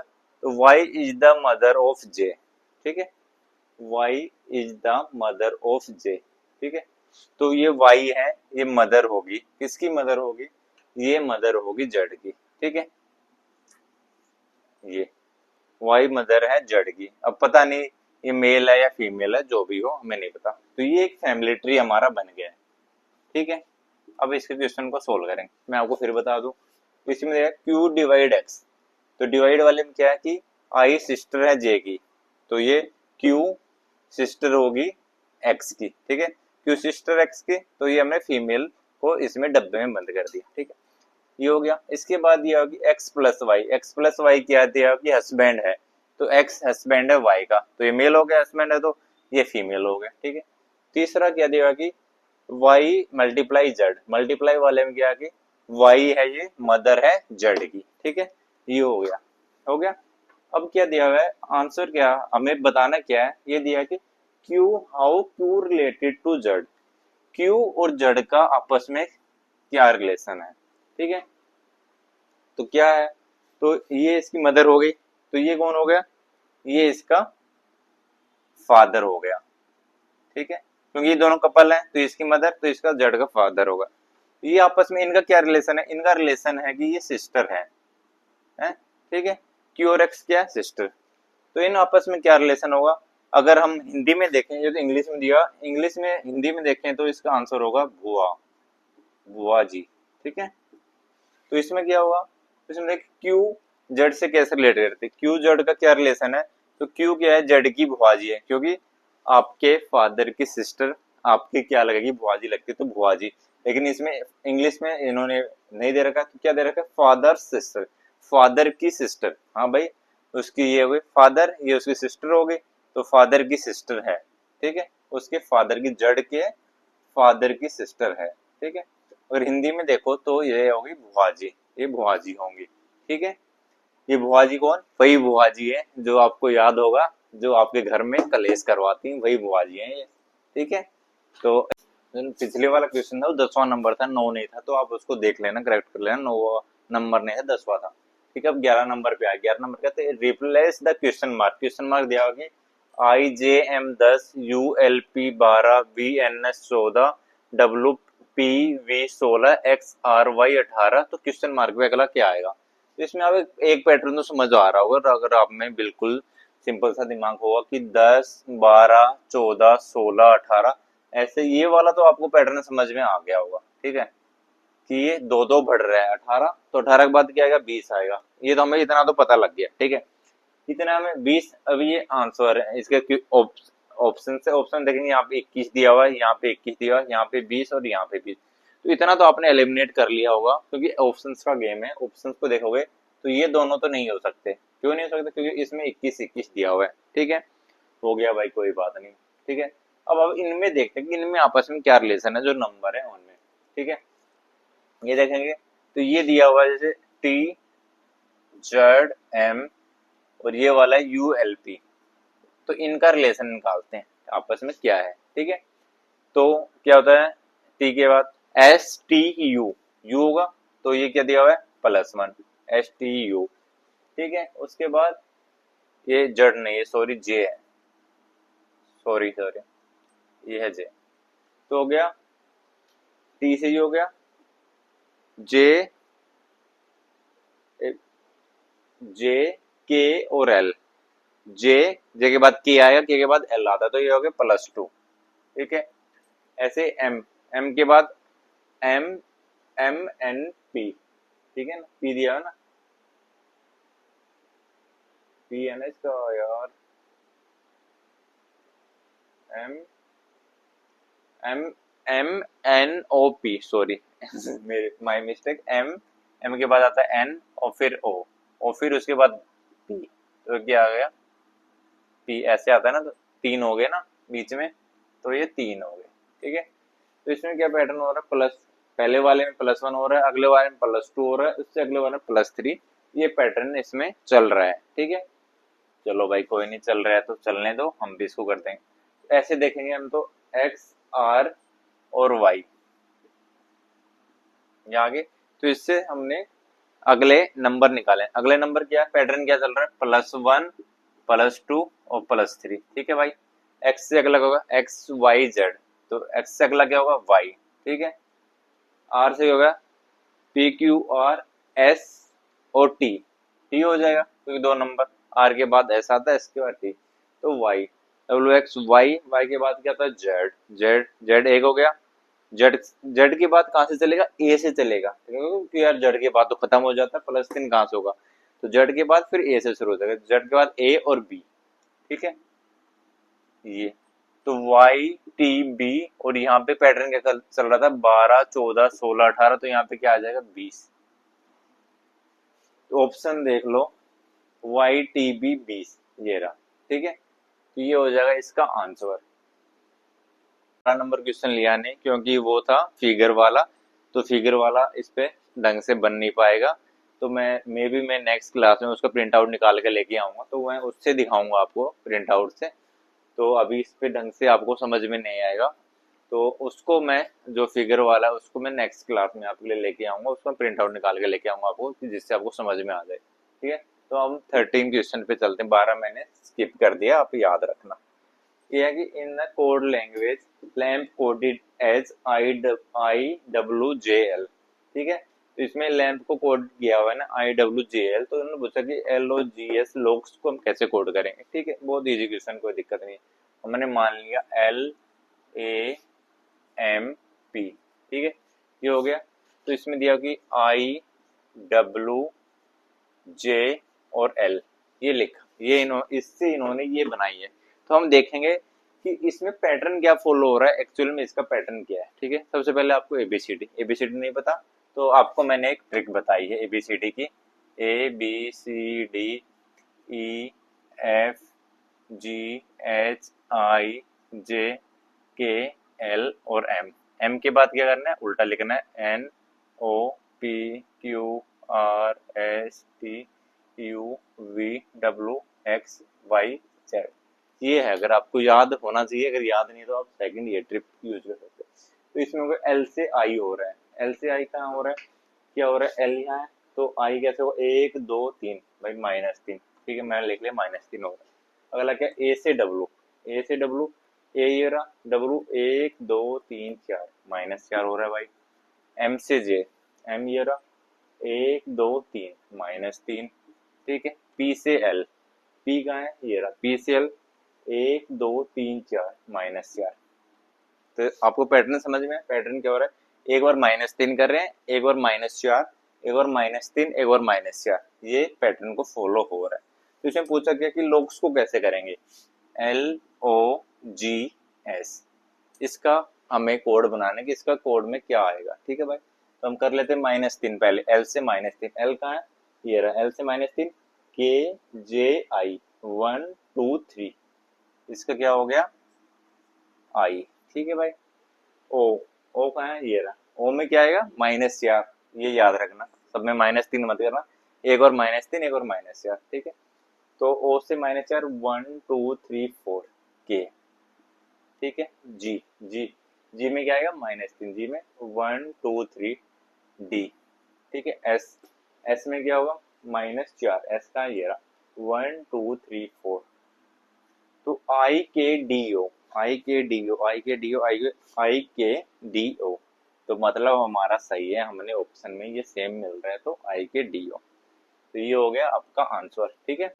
तो Y is the mother of J, ठीक है। Y is the mother of J, ठीक है। तो ये वाई है, ये मदर होगी, किसकी मदर होगी, ये मदर होगी जेड की, ठीक है। ये वाई मदर है जेड की। अब पता नहीं ये मेल है या फीमेल है, जो भी हो हमें नहीं पता। तो ये एक फैमिली ट्री हमारा बन गया है, ठीक है। अब इसके क्वेश्चन को सोल्व करेंगे, मैं आपको फिर बता दूं। इसमें देखा क्यू डिवाइड एक्स, तो डिवाइड वाले में क्या है कि आई सिस्टर है जे की, तो ये क्यू सिस्टर होगी एक्स की, ठीक है। क्यू सिस्टर एक्स की, तो ये हमने फीमेल को इसमें डब्बे में बंद कर दिया, ठीक है। ये हो गया। इसके बाद ये होगी X plus Y, X plus Y क्या दिया कि हस्बैंड है, तो एक्स हस्बैंड है वाई का, तो ये मेल हो गया, हस्बैंड है तो ये फीमेल हो गया, ठीक है। तीसरा क्या दिया कि वाई मल्टीप्लाई जेड, मल्टीप्लाई वाले में क्या कि वाई है ये मदर है जेड की, ठीक है। ये हो गया, हो गया। अब क्या दिया हुआ है आंसर, क्या हमें बताना क्या है, ये दिया कि Q how Q related to Z, Q और जेड का आपस में क्या रिलेशन है, ठीक है। तो क्या है, तो ये इसकी मदर हो गई, तो ये कौन हो गया, ये इसका फादर हो गया, ठीक है। क्योंकि ये दोनों कपल हैं, तो इसकी मदर, तो इसका जड़ का फादर होगा। ये आपस में इनका क्या रिलेशन है, इनका रिलेशन है कि ये सिस्टर है, ठीक है। क्यू और एक्स क्या है, सिस्टर। तो इन आपस में क्या रिलेशन होगा, अगर हम हिंदी में देखें, ये तो इंग्लिश में दिया, इंग्लिश में हिंदी में देखें तो इसका आंसर होगा बुआ, बुआ जी, ठीक है। तो इसमें क्या हुआ, इसमें देख क्यू जेड से कैसे रिलेटेड रहते, क्यू जेड का क्या रिलेशन है, तो क्यू क्या है, जेड की बुआजी है, क्योंकि आपके फादर की सिस्टर आपकी क्या लगेगी, बुआजी लगती, तो बुआजी। लेकिन इसमें इंग्लिश में इन्होंने नहीं दे रखा, तो क्या दे रखा है, फादर सिस्टर, फादर की सिस्टर, हाँ भाई उसकी ये हो गई फादर, ये उसकी सिस्टर हो गई, तो फादर की सिस्टर है, ठीक है। उसके फादर की जड़ के फादर की सिस्टर है, ठीक है। और हिंदी में देखो तो ये होगी भुआजी, ये भुआजी होंगी, ठीक है। ये भुआजी कौन? वही भुआजी है जो आपको याद होगा, जो आपके घर में कलेश करवाती, वही भुआजी है ये, ठीक है। तो पिछले वाला क्वेश्चन था वो 10वां नंबर था, 9 नहीं था, तो आप उसको देख लेना, करेक्ट कर लेना, 9 नंबर नहीं है, 10वां था, ठीक है। अब 11 नंबर पे आया, 11 नंबर कहते हैं रिप्लेस द क्वेश्चन मार्क दिया होगा IJM 10 ULP 12 VNS 14 WPV 16 XRY 18, तो क्वेश्चन मार्क पे अगला क्या आएगा? तो इसमें आप एक पैटर्न तो समझ आ रहा होगा, अगर आप में बिल्कुल सिंपल सा दिमाग होगा कि 10 12 14 16 18, ऐसे ये वाला तो आपको पैटर्न समझ में आ गया होगा, ठीक है, कि ये दो दो बढ़ रहा है 18, तो 18 के बाद क्या आएगा? 20 आएगा, ये तो हमें इतना तो पता लग गया, ठीक है। इतना में 20, अब ये आंसर है इसके ऑप्शन से, ऑप्शन देखेंगे यहाँ पे 21 दिया हुआ है, यहाँ पे 21 दिया हुआ है, यहाँ पे 20 और यहाँ पे 20, तो इतना तो आपने एलिमिनेट कर लिया होगा, क्योंकि ऑप्शंस का गेम है, ऑप्शंस को देखोगे तो ये दोनों तो नहीं हो सकते। क्यों नहीं हो सकते? क्योंकि इसमें 21 दिया हुआ है, ठीक है। हो गया भाई, कोई बात नहीं, ठीक है। अब इनमें देखते हैं कि इनमें आपस में क्या रिलेशन है, जो नंबर है उनमें, ठीक है। ये देखेंगे तो ये दिया हुआ है जैसे TZM और ये वाला है ULP, तो इनका रिलेशन निकालते हैं आपस में क्या है, ठीक है। तो क्या होता है, टी के बाद STU, यू होगा, तो ये क्या दिया हुआ है? +1 STU, ठीक है। उसके बाद ये जड़ नहीं है, सॉरी जे है, सॉरी ये है जे, तो हो गया टी से ये हो गया जे, जे के और एल, जे जे के बाद के आएगा, के बाद एल आता है, तो ये हो गया +2, ठीक है। ऐसे एम, एम के बाद एम MNP, ठीक है ना, पी दिया है ना, पी है ना इसका यार, एम एम MNOP, सॉरी मेरे माय मिस्टेक, एम, एम के बाद आता है एन और फिर ओ, और फिर उसके बाद पी, तो क्या आ गया? पी ऐसे आता है ना, तो 3 हो गए ना बीच में, तो ये 3 हो गए, ठीक है। तो इसमें क्या पैटर्न हो रहा है? प्लस, पहले वाले में +1 हो रहा है, अगले वाले में +2 हो रहा है, उससे अगले वाले में +3, ये पैटर्न इसमें चल रहा है, ठीक है। चलो भाई कोई नहीं, चल रहा है तो चलने दो, हम भी इसको करते हैं। ऐसे देखेंगे हम तो एक्स आर और वाई यहाँ आगे, तो इससे हमने अगले नंबर निकाले। अगले नंबर क्या है, पैटर्न क्या चल रहा है? +1 +2 और +3, ठीक है भाई। एक्स से अगला होगा XYZ, तो एक्स से अगला क्या होगा? वाई, ठीक है। आर से होगा PQRS और टी, टी हो जाएगा क्योंकि 2 नंबर, आर के बाद एस आता है, इसके बाद टी, तो वाई, WXY, वाई के बाद क्या आता है? जेड, जेड जेड एक हो गया, जेड, जेड के बाद कहां से चलेगा? ए से चलेगा, क्योंकि यार जेड के बाद तो खत्म हो जाता है, +3 कहां से होगा, तो जेड के बाद फिर ए से शुरू हो जाएगा, जेड के बाद ए और बी, ठीक है। ये तो YTB, और यहाँ पे पैटर्न क्या चल रहा था? 12 14 16 18, तो यहाँ पे क्या आ जाएगा? 20, तो ऑप्शन देख लो YTB 20, ये रहा, ठीक है। तो ये हो जाएगा इसका आंसर। 12 नंबर क्वेश्चन लिया नहीं क्योंकि वो था फिगर वाला, तो फिगर वाला इस पे ढंग से बन नहीं पाएगा, तो मैं नेक्स्ट क्लास में उसका प्रिंट आउट निकाल के लेके आऊंगा, तो मैं उससे दिखाऊंगा आपको प्रिंट आउट से, तो अभी इस पे ढंग से आपको समझ में नहीं आएगा, तो उसको मैं, जो फिगर वाला है उसको मैं नेक्स्ट क्लास में आपके लिए लेके आऊंगा, उसका प्रिंट आउट निकाल के लेके आऊंगा आपको, जिससे आपको समझ में आ जाए, ठीक है। तो हम 13 क्वेश्चन पे चलते हैं, 12 मैंने स्किप कर दिया, आप याद रखना। ये है कि in the code language lamp coded as IWJL, ठीक है। तो इसमें लैम्प को कोड किया हुआ है ना IWJL, तो उन्होंने पूछा कि LOGS लॉग्स को हम कैसे कोड करेंगे, ठीक है, बहुत इजी क्वेश्चन, कोई दिक्कत नहीं। हमने मान लिया LAMP, ठीक है, ये हो गया। तो इसमें दिया कि IWJ और L, ये लिखा, ये इससे इन्होंने ये बनाई है। तो हम देखेंगे कि इसमें पैटर्न क्या फॉलो हो रहा है, एक्चुअल में इसका पैटर्न क्या है, ठीक है। सबसे पहले आपको एबीसीडी नहीं पता, तो आपको मैंने एक ट्रिक बताई है एबीसीडी की, ABCDEFGHIJKL और M, एम के बाद क्या करना है, उल्टा लिखना है, NOPQRSTUVWXYZ। ये है, अगर आपको याद होना चाहिए, अगर याद नहीं तो आप सेकंड ये ट्रिक यूज कर सकते हैं। तो इसमें होगा एल से आई हो रहा है, एल से आई कहाँ हो रहा है, क्या हो रहा है, एल यहाँ है तो आई कैसे होगा, 1 2 3 भाई -3, ठीक है मैंने लिख लिया -3 हो रहा है। अगला क्या, ए से डब्लू, ए से डब्लू, ए ये रहा, डब्लू 1 2 3 4 -4 हो रहा है भाई। एम से जे, एम ये रहा 1 2 3 -3, ठीक है। पी से एल, पी कहाँ है, ये रहा, पी से एल 1 2 3 4 -4। तो आपको पैटर्न समझ में, पैटर्न क्या हो रहा है, एक बार -3 कर रहे हैं, एक बार -4, एक बार -3, एक बार -4, ये पैटर्न को फॉलो हो रहा है। तो इसमें पूछा गया कि लॉग्स को कैसे करेंगे, LOGS, इसका हमें कोड बनाने की, इसका कोड में क्या आएगा, ठीक है भाई। तो हम कर लेते हैं -3 पहले, एल से -3, एल कहाँ है, ये रहा, एल से -3, KJI 1 2 3, इसका क्या हो गया, आई, ठीक है भाई। ओ, ओ कहाँ है, ये रहा, ओ में क्या आएगा, -4, ये याद रखना, सब में -3 मत करना, एक और -3, एक और -4, ठीक है। तो ओ से -4 1 2 3 4 के, ठीक है। जी, जी, जी में क्या आएगा, -3, जी में 1 2 3 डी, ठीक है। एस, एस में क्या होगा, -4, एस का ये रहा 1 2 3 4। तो आई के डी ओ, आई के डी ओ, आई के डी ओ, आई के डी ओ, तो मतलब हमारा सही है, हमने ऑप्शन में ये सेम मिल रहा है, तो आई के डी ओ। तो ये हो गया आपका आंसर, ठीक है।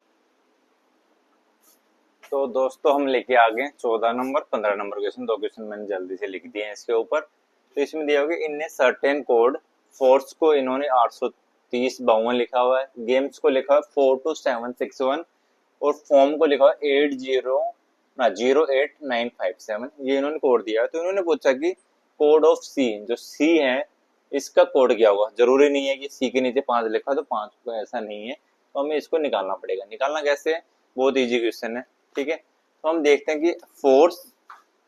तो दोस्तों हम लेके आ गए 14 नंबर 15 नंबर क्वेश्चन, दो क्वेश्चन मैंने जल्दी से लिख दिए हैं इसके ऊपर। तो इसमें दिया होगा इनने सर्टेन कोड, फोर्स को इन्होंने 830 52 लिखा हुआ है, गेम्स को लिखा हुआ है 42761, और फॉर्म को लिखा हुआ है 08957, ये इन्होंने कोड दिया है। तो इन्होंने पूछा कि कोड ऑफ सी, जो सी है इसका कोड क्या होगा। जरूरी नहीं है कि सी के नीचे 5 लिखा तो 5 को, ऐसा नहीं है, तो हमें इसको निकालना पड़ेगा। निकालना कैसे है, बहुत इजी क्वेश्चन है, ठीक है। तो हम देखते हैं कि फोर्स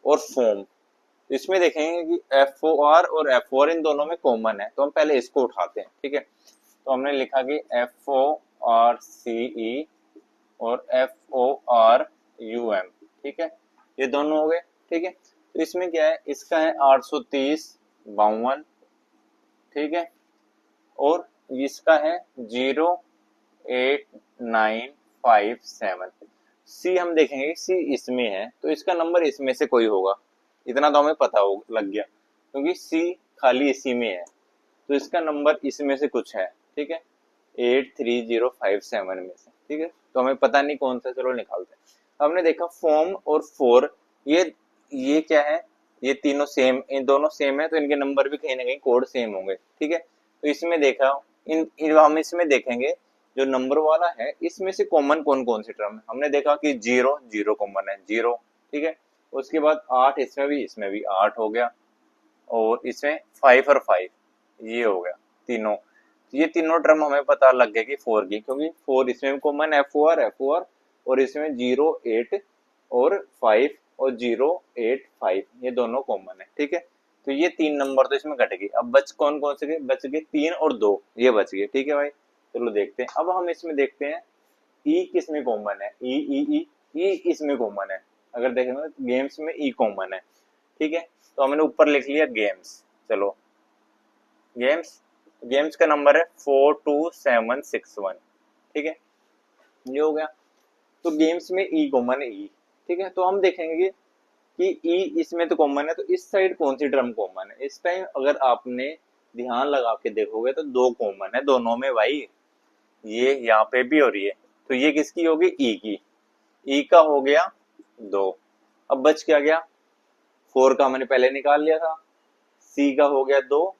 और फॉर्म, इसमें देखेंगे कि FOR और FOR इन दोनों में कॉमन है, तो हम पहले इसको उठाते हैं, ठीक है। तो हमने लिखा कि FORCE और FORUM, ठीक है, ये दोनों हो गए, ठीक है। तो इसमें क्या है, इसका है 830 52, ठीक है, और इसका है 08957। सी हम देखेंगे, सी इसमें है तो इसका नंबर इसमें से कोई होगा, इतना तो हमें पता हो लग गया, क्योंकि सी खाली इसी में है, तो इसका नंबर इसमें से कुछ है, ठीक है, 83057 में से, ठीक है। तो हमें पता नहीं कौन सा, चलो निकालते हैं। हमने देखा फॉर्म और फोर, ये क्या है, ये तीनों सेम, इन दोनों सेम है, तो इनके नंबर भी कहीं ना कहीं कोड सेम होंगे, ठीक है। तो इसमें देखा, हम इसमें देखेंगे जो नंबर वाला है, इसमें से कॉमन कौन कौन सी टर्म है। हमने देखा कि 0 0 कॉमन है, 0, ठीक है। उसके बाद 8 इसमें भी 8 हो गया, और इसमें 5 और 5 ये हो गया तीनों। ये तीनों टर्म हमें पता लग गया कि 4 की, क्योंकि 4 इसमें भी कॉमन है, FOR, और इसमें 0 8 और 5 और 0 8 5 ये दोनों कॉमन है, ठीक है। तो ये 3 नंबर तो इसमें कट गए। अब बच कौन कौन से गए, बच गए 3 और 2, ये बच गए, ठीक है भाई। चलो देखते हैं, अब हम इसमें देखते हैं ई किस में कॉमन है, ई इसमें कॉमन है। अगर देखेंगे तो गेम्स में ई कॉमन है, ठीक है। तो हमने ऊपर लिख लिया गेम्स, चलो गेम्स, गेम्स का नंबर है 42761, ठीक है, ये हो गया। तो गेम्स में ई कॉमन है, ई, ठीक है। तो हम देखेंगे कि ई इसमें तो कॉमन है, तो इस साइड कौन सी टर्म कॉमन है। इस टाइम अगर आपने ध्यान लगा के देखोगे तो 2 कॉमन है दोनों में भाई, ये यहाँ पे भी और ये, तो ये किसकी होगी, ई की, ई का हो गया 2। अब बच क्या गया, 4 का हमने पहले निकाल लिया था, सी का हो गया 2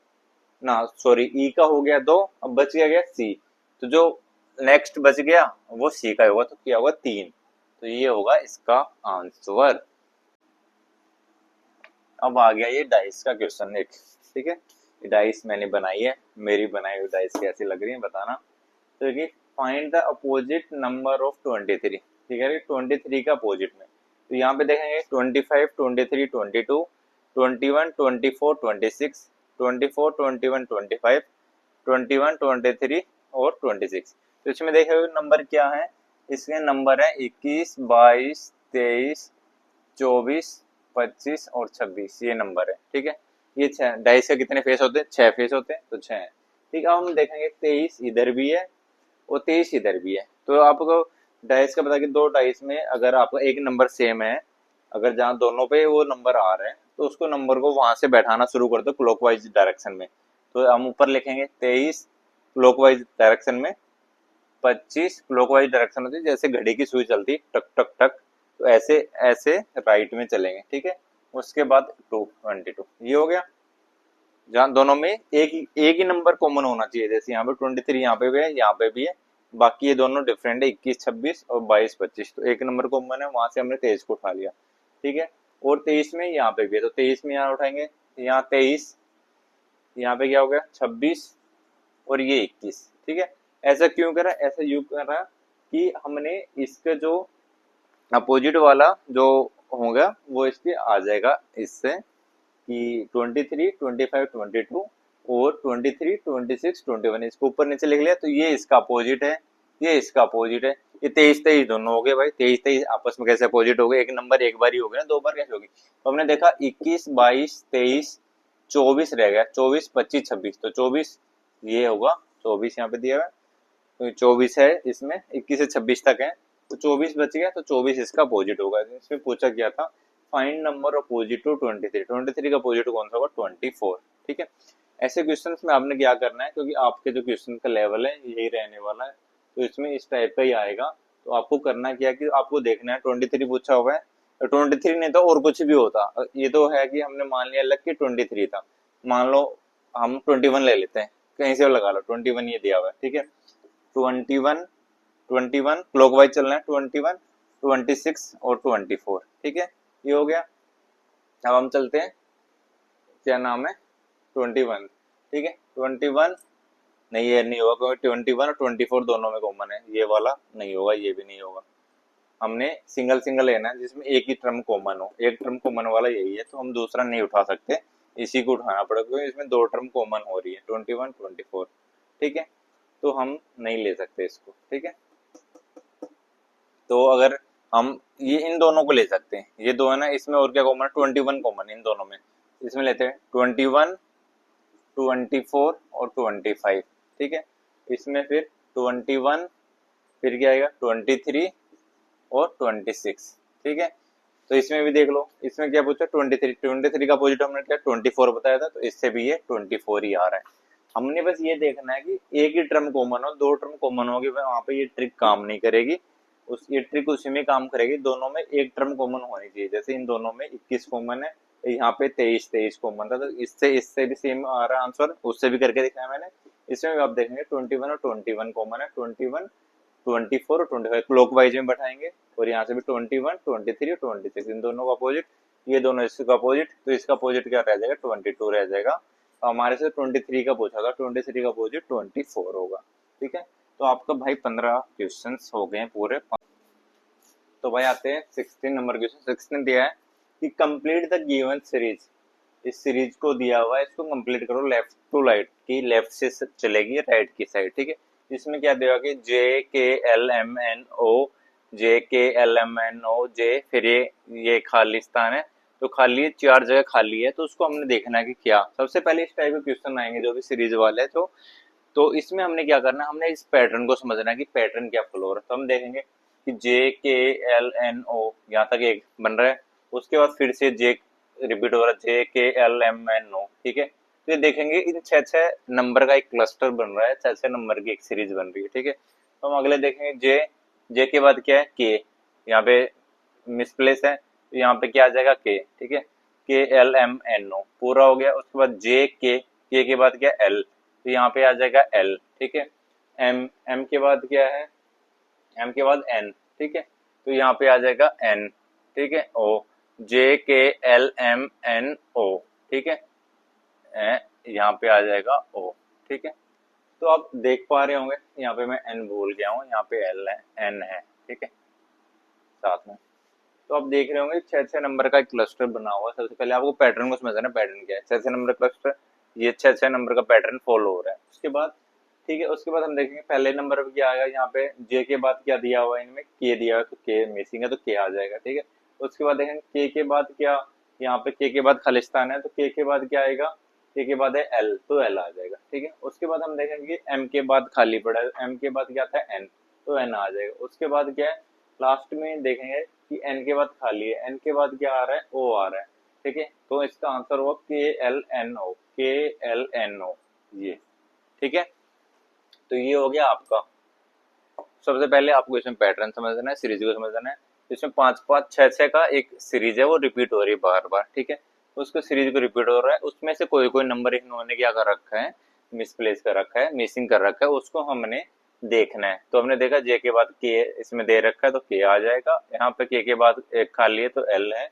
ना, सॉरी ई का हो गया 2, अब बच गया सी, तो जो नेक्स्ट बच गया वो सी का होगा, तो क्या होगा 3, तो ये होगा इसका आंसर। अब आ गया ये डाइस का क्वेश्चन एक, ठीक है। डाइस मैंने बनाई है, मेरी बनाई हुई डाइस कैसी लग रही है बताना। तो ये find the opposite number of 23, ठीक है, 23 का अपोजिट में। तो यहाँ पे देखेंगे 25 23 22, 21, 24, 26, 24, 21, 25, 21, 23 और 26। तो इसमें देखो नंबर क्या है, इसके नंबर है 21, 22, 23, 24, 25 और 26, ये नंबर है। ठीक है, ये छह डाइस के कितने फेस होते हैं, 6 फेस होते हैं, तो 6 है। ठीक है, अब हम देखेंगे 23 इधर भी है और 23 इधर भी है। तो आपको डाइस का पता कि दो डाइस में अगर आपका एक नंबर सेम है, अगर जहाँ दोनों पे वो नंबर आ रहे हैं, तो उसको नंबर को वहां से बैठाना शुरू कर दो क्लॉकवाइज डायरेक्शन में। तो हम ऊपर लिखेंगे 23 क्लॉकवाइज डायरेक्शन में, 25 क्लॉकवाइज डायरेक्शन होती है, जैसे घड़ी की सुई चलती टक टक टक, तो ऐसे ऐसे राइट में चलेंगे। ठीक है, उसके बाद 22, ये हो गया। जहाँ दोनों में एक ही नंबर कॉमन होना चाहिए, जैसे यहाँ पे 23 यहाँ पे भी है, यहाँ पे भी है, बाकी ये दोनों डिफरेंट है, 21, 26 और 22, 25। तो एक नंबर कॉमन है, वहां से हमने 23 को उठा लिया। ठीक है, और 23 में यहाँ पे भी है, तो 23 में यहाँ उठाएंगे, यहाँ 23, यहाँ पे क्या हो गया 26 और ये 21। ठीक है, ऐसा क्यों करा, ऐसा यूं करा कि हमने इसका जो अपोजिट वाला जो होगा वो इसके आ जाएगा इससे, कि 23, 25, 22 और 23, 26, 21 इसको ऊपर नीचे लिख लिया, तो ये इसका अपोजिट है, ये इसका अपोजिट है। ये 23, 23 दोनों हो गए भाई, 23, 23 आपस में कैसे अपोजिट हो गए, एक नंबर एक बार ही हो गया ना, दो बार कैसे होगी। तो हमने देखा 21, 22, 23, 24 रह गया, 24, 25, 26, तो 24 ये होगा, 24 यहाँ पे दिया हुआ है, तो 24 है इसमें, 21 से 26 तक है, तो 24 बच गया, तो 24 इसका अपोजिट होगा। इसमें पूछा गया था फाइंड नंबर अपोजिट टू 23, 23 का अपोजिट कौन सा होगा, 24। ठीक है, ऐसे क्वेश्चंस में आपने क्या करना है, क्योंकि आपके जो क्वेश्चन का लेवल है यही रहने वाला है, तो इसमें इस टाइप का ही आएगा। तो आपको करना क्या है कि आपको देखना है 23 पूछा हुआ है, 23 नहीं तो और कुछ भी होता, ये तो है कि हमने मान लिया अलग कि 23 था, मान लो हम 21 ले लेते हैं, कहीं से लगा लो 21 ये दिया हुआ है। ठीक है, 21, 21 क्लॉकवाइज चलना है, 21, 26 और 24। ठीक है, ये हो गया। अब हम चलते हैं, क्या नाम है, 21। ठीक है, 21 नहीं, ये नहीं होगा क्योंकि 21 और 24 दोनों में कॉमन है, ये वाला नहीं होगा, ये भी नहीं होगा। हमने सिंगल सिंगल लेना है जिसमें एक ही टर्म कॉमन हो, एक टर्म कॉमन वाला यही है, तो हम दूसरा नहीं उठा सकते, इसी को उठाना पड़ेगा क्योंकि इसमें दो टर्म कॉमन हो रही है, 21, 24। ठीक है, तो हम नहीं ले सकते इसको। ठीक है, तो अगर हम ये इन दोनों को ले सकते हैं, ये दो है ना, इसमें और क्या कॉमन है, 21 कॉमन इन दोनों में, इसमें लेते हैं 21, 24 और 25। ठीक है, इसमें फिर 21, फिर क्या आएगा 23 और 26। ठीक है, तो इसमें भी देख लो, इसमें क्या पूछा 23, 23 का अपोजिट हमने क्या 24 बताया था, तो इससे भी ये 24 ही आ रहा है। हमने बस ये देखना है कि एक ही टर्म कॉमन हो, दो टर्म कॉमन होगी वहां पे ये ट्रिक काम नहीं करेगी, उस ये ट्रिक उसी में काम करेगी, दोनों में एक टर्म कॉमन होनी चाहिए। जैसे इन दोनों में 21 कॉमन है, यहाँ पे 23, 23 कॉमन था, तो इससे इससे भी सेम आ रहा है आंसर, उससे भी करके दिखाया मैंने। इसमें भी आप देखेंगे 21 और 21 कॉमन है, 21, 24 और 25 क्लॉकवाइज में बैठाएंगे, और यहाँ से भी 21, 23 और 26 इन दोनों का अपोजिट, ये दोनों इसका अपोजिट, तो इसका अपोजिट क्या रह जाएगा 22 रह जाएगा। हमारे से 23 का पूछा था, 23 का अपोजिट 24 होगा। ठीक है, तो आपका भाई 15 क्वेश्चन हो गए पूरे। तो भाई आते हैं 16 नंबर क्वेश्चन। 16 दिया है कि कंप्लीट द गिवन सीरीज, इस सीरीज को दिया हुआ है, इसको कंप्लीट करो लेफ्ट टू राइट, की लेफ्ट से चलेगी राइट की साइड। ठीक है, इसमें क्या दिया कि JKLMNO, JKLMNO J, फिर ये खालिस्तान है, तो खाली है, चार जगह खाली है, तो उसको हमने देखना है कि क्या। सबसे पहले इस टाइप के क्वेश्चन आएंगे जो भी सीरीज वाले है, तो इसमें हमने क्या करना है, हमने इस पैटर्न को समझना है कि पैटर्न क्या फॉलो हो रहा है। तो हम देखेंगे कि JKLNO यहाँ तक एक बन रहा है, उसके बाद फिर से J रिपीट हो रहा है, JKLMNO। ठीक है, तो ये देखेंगे इन छह छह नंबर का एक क्लस्टर बन रहा है, छह छह नंबर की एक सीरीज बन रही है। ठीक है, तो हम अगले देखेंगे जे के बाद क्या है K, यहाँ पे मिसप्लेस है, तो यहाँ पे क्या आ जाएगा K। ठीक है, KLMNO पूरा हो गया, उसके बाद के के बाद क्या L, तो यहाँ पे आ जाएगा L। ठीक है, M के बाद क्या है, M के बाद N। ठीक है, तो यहाँ पे आ जाएगा N। ठीक है, O, JKLMNO। ठीक है, यहाँ पे आ जाएगा O। ठीक है, तो आप देख पा रहे होंगे यहाँ पे मैं N भूल गया हूँ, यहाँ पे L है, N है। ठीक है, साथ में तो आप देख रहे होंगे 6 6 नंबर का एक क्लस्टर बना हुआ है। सबसे पहले आपको पैटर्न को समझना है, पैटर्न क्या है। 6 6 नंबर क्लस्टर, ये 6 6 नंबर का पैटर्न फॉलो हो रहा है। उसके बाद ठीक है, उसके बाद हम देखेंगे पहले नंबर पे क्या आएगा। यहाँ पे जे के बाद क्या दिया हुआ है, इनमें के दिया हुआ है, तो के मिसिंग है तो के आ जाएगा। ठीक है, उसके बाद देखेंगे के बाद क्या, यहाँ पे के बाद खालिस्तान है तो के बाद क्या आएगा, के बाद है एल तो एल आ जाएगा। ठीक है, उसके बाद हम देखेंगे एम के बाद खाली पड़ा है, एम के बाद क्या था एन तो एन आ जाएगा। उसके बाद क्या है, लास्ट में देखेंगे कि एन के बाद खाली है, एन के बाद क्या आ रहा है ओ आ रहा है। ठीक है, तो इसका आंसर होगा के एल एन ओ, के एल एन ओ ये। ठीक है, तो ये हो गया आपका। सबसे पहले आपको इसमें पैटर्न समझना है, सीरीज को समझना है। इसमें 5 5 6 6 का एक सीरीज है, वो रिपीट हो रही है बार बार। ठीक है, उसको सीरीज को रिपीट हो रहा है, उसमें से कोई कोई नंबर इन्होंने क्या कर रखा है, मिसप्लेस कर रखा है, मिसिंग कर रखा है, उसको हमने देखना है। तो हमने देखा जे के बाद के इसमें दे रखा है तो के आ जाएगा। यहाँ पे के बाद एक खाली है तो एल है,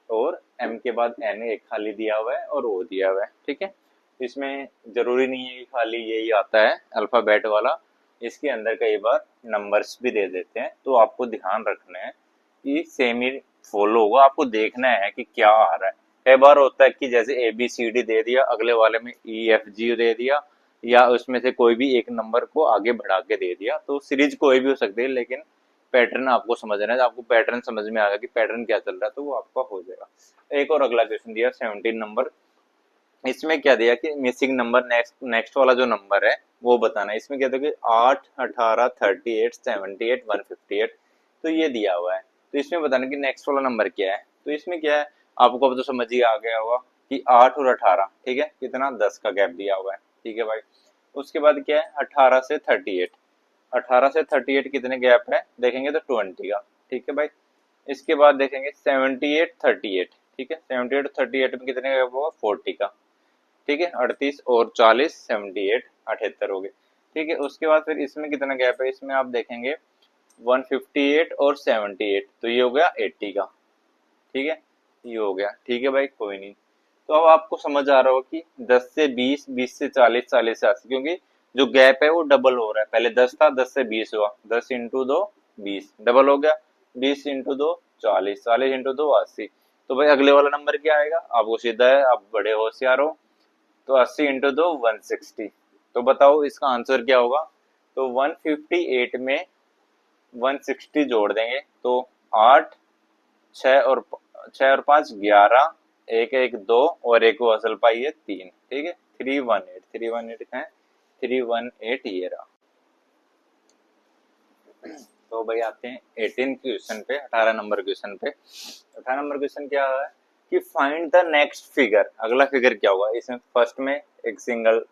और एम के बाद एन एक खाली दिया हुआ है और ओ दिया हुआ है। ठीक है, इसमें जरूरी नहीं है कि खाली यही आता है अल्फाबेट वाला, इसके अंदर कई बार नंबर्स भी दे देते हैं। तो आपको ध्यान रखना है कि सेम ही फॉलो होगा, आपको देखना है कि क्या आ रहा है। कई बार होता है कि जैसे ए बी सी डी दे दिया, अगले वाले में ई एफ जी दे दिया, या उसमें से कोई भी एक नंबर को आगे बढ़ा के दे दिया। तो सीरीज कोई भी हो सकती है, लेकिन पैटर्न आपको समझना है। आपको पैटर्न समझ में आ गया कि पैटर्न क्या चल रहा है, तो वो आपका हो जाएगा। एक और अगला क्वेश्चन दिया 17 नंबर, इसमें क्या दिया कि मिसिंग नंबर नेक्स्ट नेक्स्ट वाला जो नंबर है वो बताना है। इसमें क्या था कि 8 18 38 78 158, तो ये दिया हुआ है। तो इसमें बताना कि नेक्स्ट वाला नंबर क्या है। तो इसमें क्या है, आपको अब तो समझ ही आ गया होगा कि 8 और 18, ठीक है, कितना 10 का गैप दिया हुआ है। ठीक है भाई, उसके बाद क्या है 18 से 38, 18 से 38 कितने गैप है देखेंगे तो 20 का। ठीक है भाई, इसके बाद देखेंगे 78 38, ठीक है, 78 38 में कितने गैप होगा 40 का। ठीक है, 38 और 40 78 78 हो गए। ठीक है, उसके बाद फिर इसमें कितना गैप है, इसमें आप देखेंगे 158 और 78, तो ये हो गया 80 का। ठीक है, ये हो गया। ठीक है भाई, कोई नहीं। तो अब आपको समझ आ रहा होगा कि 10 से 20, 20 से 40, 40 से 80, क्योंकि जो गैप है वो डबल हो रहा है। पहले 10 था, 10 से 20 हुआ, 10 इंटू 2 20 डबल हो गया, 20 इंटू 2 40, 40 इंटू 2 80। तो भाई अगले वाला नंबर क्या आएगा, आपको सीधा है, आप बड़े होशियार हो। तो 80 इंटू 2 160, तो बताओ इसका आंसर क्या होगा। तो 158 में 160 जोड़ देंगे तो 8 6 और 5 11, एक एक 2 और एक वो असल पाई है 3। ठीक है, 318, 318 है 318 ये रहा। तो भाई आते हैं 18 क्वेश्चन पे, 18 नंबर क्वेश्चन पे। 18 नंबर क्वेश्चन क्या है कि फाइंड द नेक्स्ट फिगर। अगला फिगर क्या होगा, इसमें फर्स्ट में एक सिंगल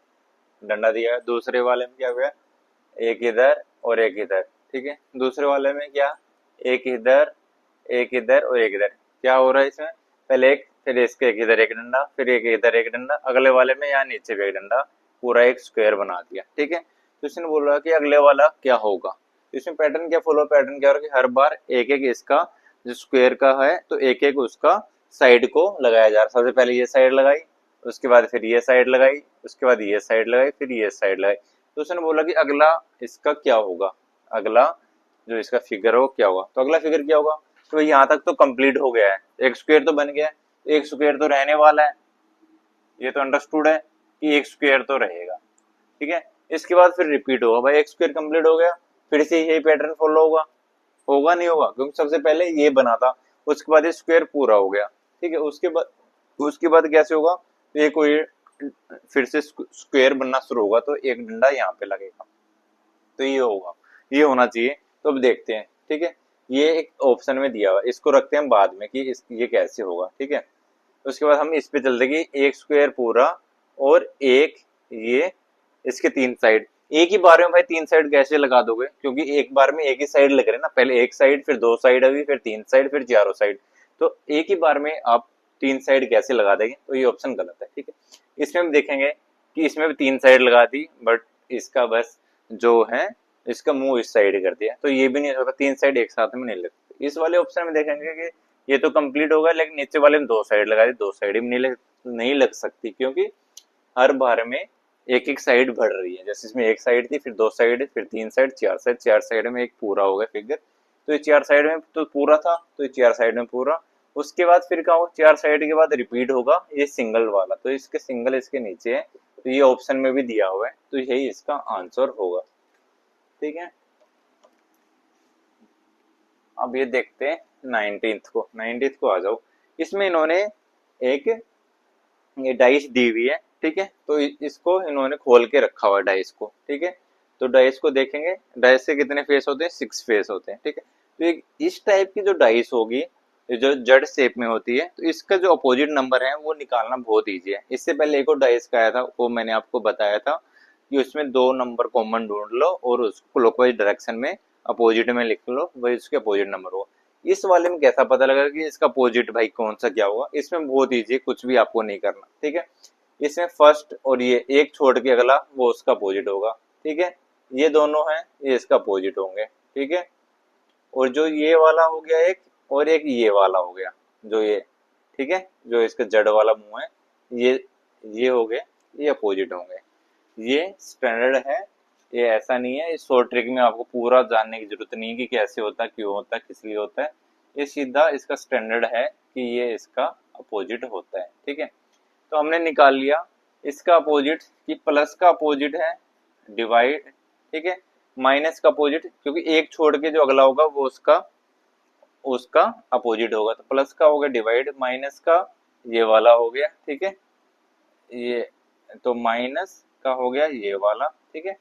डंडा दिया है, दूसरे वाले में क्या हुआ, एक इधर और एक इधर। ठीक है, दूसरे वाले में क्या, एक इधर एक इधर और एक इधर। क्या हो रहा है इसमें, पहले एक, फिर इसके एक इधर एक डंडा, फिर एक इधर एक डंडा, अगले वाले में यहाँ नीचे भी एक डंडा, पूरा एक स्क्वायर बना दिया। ठीक है, तो इसने बोला कि अगले वाला क्या होगा। इसमें पैटर्न क्या फॉलो, पैटर्न क्या हो रहा है कि हर बार एक एक इसका जो स्क्वायर का है तो एक एक उसका साइड को लगाया जा रहा है। सबसे पहले ये साइड लगाई, उसके बाद फिर ये साइड लगाई, उसके बाद ये साइड लगाई, फिर ये साइड लगाई। तो उसने बोला कि अगला इसका क्या होगा, अगला जो इसका फिगर हो क्या होगा। तो अगला फिगर क्या होगा, तो यहाँ तक तो कंप्लीट हो गया है, एक स्क्वायर तो बन गया है, एक स्क्वायर तो रहने वाला है, ये तो अंडरस्टूड है कि एक स्क्वायर तो रहेगा। ठीक है, इसके बाद फिर रिपीट होगा, भाई एक स्क्वायर कंप्लीट हो गया, फिर से यही पैटर्न फॉलो होगा, होगा नहीं होगा, क्योंकि सबसे पहले ये बना था, उसके बाद ये स्क्वायर पूरा हो गया। ठीक है, उसके बाद कैसे होगा, तो ये कोई फिर से स्क्वायर बनना शुरू होगा, तो एक डंडा यहाँ पे लगेगा, तो ये होगा, ये होना चाहिए। तो अब देखते हैं। ठीक है, ये एक ऑप्शन में दिया हुआ है, इसको रखते हैं बाद में कि ये कैसे होगा। ठीक है, उसके बाद हम इस पे चलते कि एक स्क्वायर पूरा और एक ये इसके 3 साइड, एक ही बार में भाई 3 साइड कैसे लगा दोगे, क्योंकि एक बार में एक ही साइड लग रहे हैं ना, पहले एक साइड फिर 2 साइड अभी फिर 3 साइड फिर चारों साइड, तो एक ही बार में आप 3 साइड कैसे लगा देंगे, तो ये ऑप्शन गलत है। ठीक है, इसमें हम देखेंगे कि इसमें भी 3 साइड लगा दी, बट इसका बस जो है इसका मुंह इस साइड कर दिया, तो ये भी नहीं होता, 3 साइड एक साथ में नहीं लगती। इस वाले ऑप्शन में देखेंगे कि ये तो कंप्लीट होगा, लेकिन नीचे वाले में 2 साइड लगा दी, 2 साइड भी नहीं लग सकती, क्योंकि हर बार में एक एक साइड बढ़ रही है। जैसे इसमें एक साइड थी, फिर 2 साइड, फिर 3 साइड, 4 साइड, 4 साइड में एक पूरा हो गया फिगर, तो ये चार साइड में तो पूरा था, तो ये चार साइड में पूरा। उसके बाद फिर क्या होगा, चार साइड के बाद रिपीट होगा ये सिंगल वाला, तो इसके सिंगल इसके नीचे है, तो ये ऑप्शन में भी दिया हुआ है, तो यही इसका आंसर होगा। ठीक है, अब ये देखते हैं 19th को आ जाओ। इसमें इन्होंने एक ये डाइस दी हुई है, ठीक है, तो इसको इन्होंने खोल के रखा हुआ है डाइस को, ठीक है। तो डाइस को देखेंगे, डाइस के कितने फेस होते हैं, 6 फेस होते हैं, ठीक है। तो इस टाइप की जो डाइस होगी, जो जड़ शेप में होती है, तो इसका जो अपोजिट नंबर है वो निकालना बहुत ईजी है। इससे पहले एक और डाइस का आया था, वो मैंने आपको बताया था कि उसमें दो नंबर कॉमन ढूंढ लो और उसको क्लॉकवाइज डायरेक्शन में अपोजिट में लिख लो, वही उसके अपोजिट नंबर हो। इस वाले में कैसा पता लगा कि इसका अपोजिट भाई कौन सा क्या होगा, इसमें बहुत ईजी, कुछ भी आपको नहीं करना, ठीक है। इसमें फर्स्ट और ये एक छोड़ के अगला वो उसका अपोजिट होगा, ठीक है। ये दोनों हैं, ये इसका अपोजिट होंगे, ठीक है। और जो ये वाला हो गया एक, और एक ये वाला हो गया, जो ये, ठीक है, जो इसका जड़ वाला मुंह है, ये हो गए, ये अपोजिट होंगे। ये स्टैंडर्ड है, ये ऐसा नहीं है, इस शॉर्ट ट्रिक में आपको पूरा जानने की जरूरत नहीं है कि कैसे होता है, क्यों होता है, किस लिए होता है। ये सीधा इसका स्टैंडर्ड है कि ये इसका अपोजिट होता है, ठीक है। तो हमने निकाल लिया इसका अपोजिट, कि प्लस का अपोजिट है डिवाइड, ठीक है। माइनस का अपोजिट, क्योंकि एक छोड़ के जो अगला होगा वो उसका उसका अपोजिट होगा, तो प्लस का हो गया डिवाइड, माइनस का ये वाला हो गया, ठीक है, ये तो माइनस का हो गया ये वाला, ठीक है।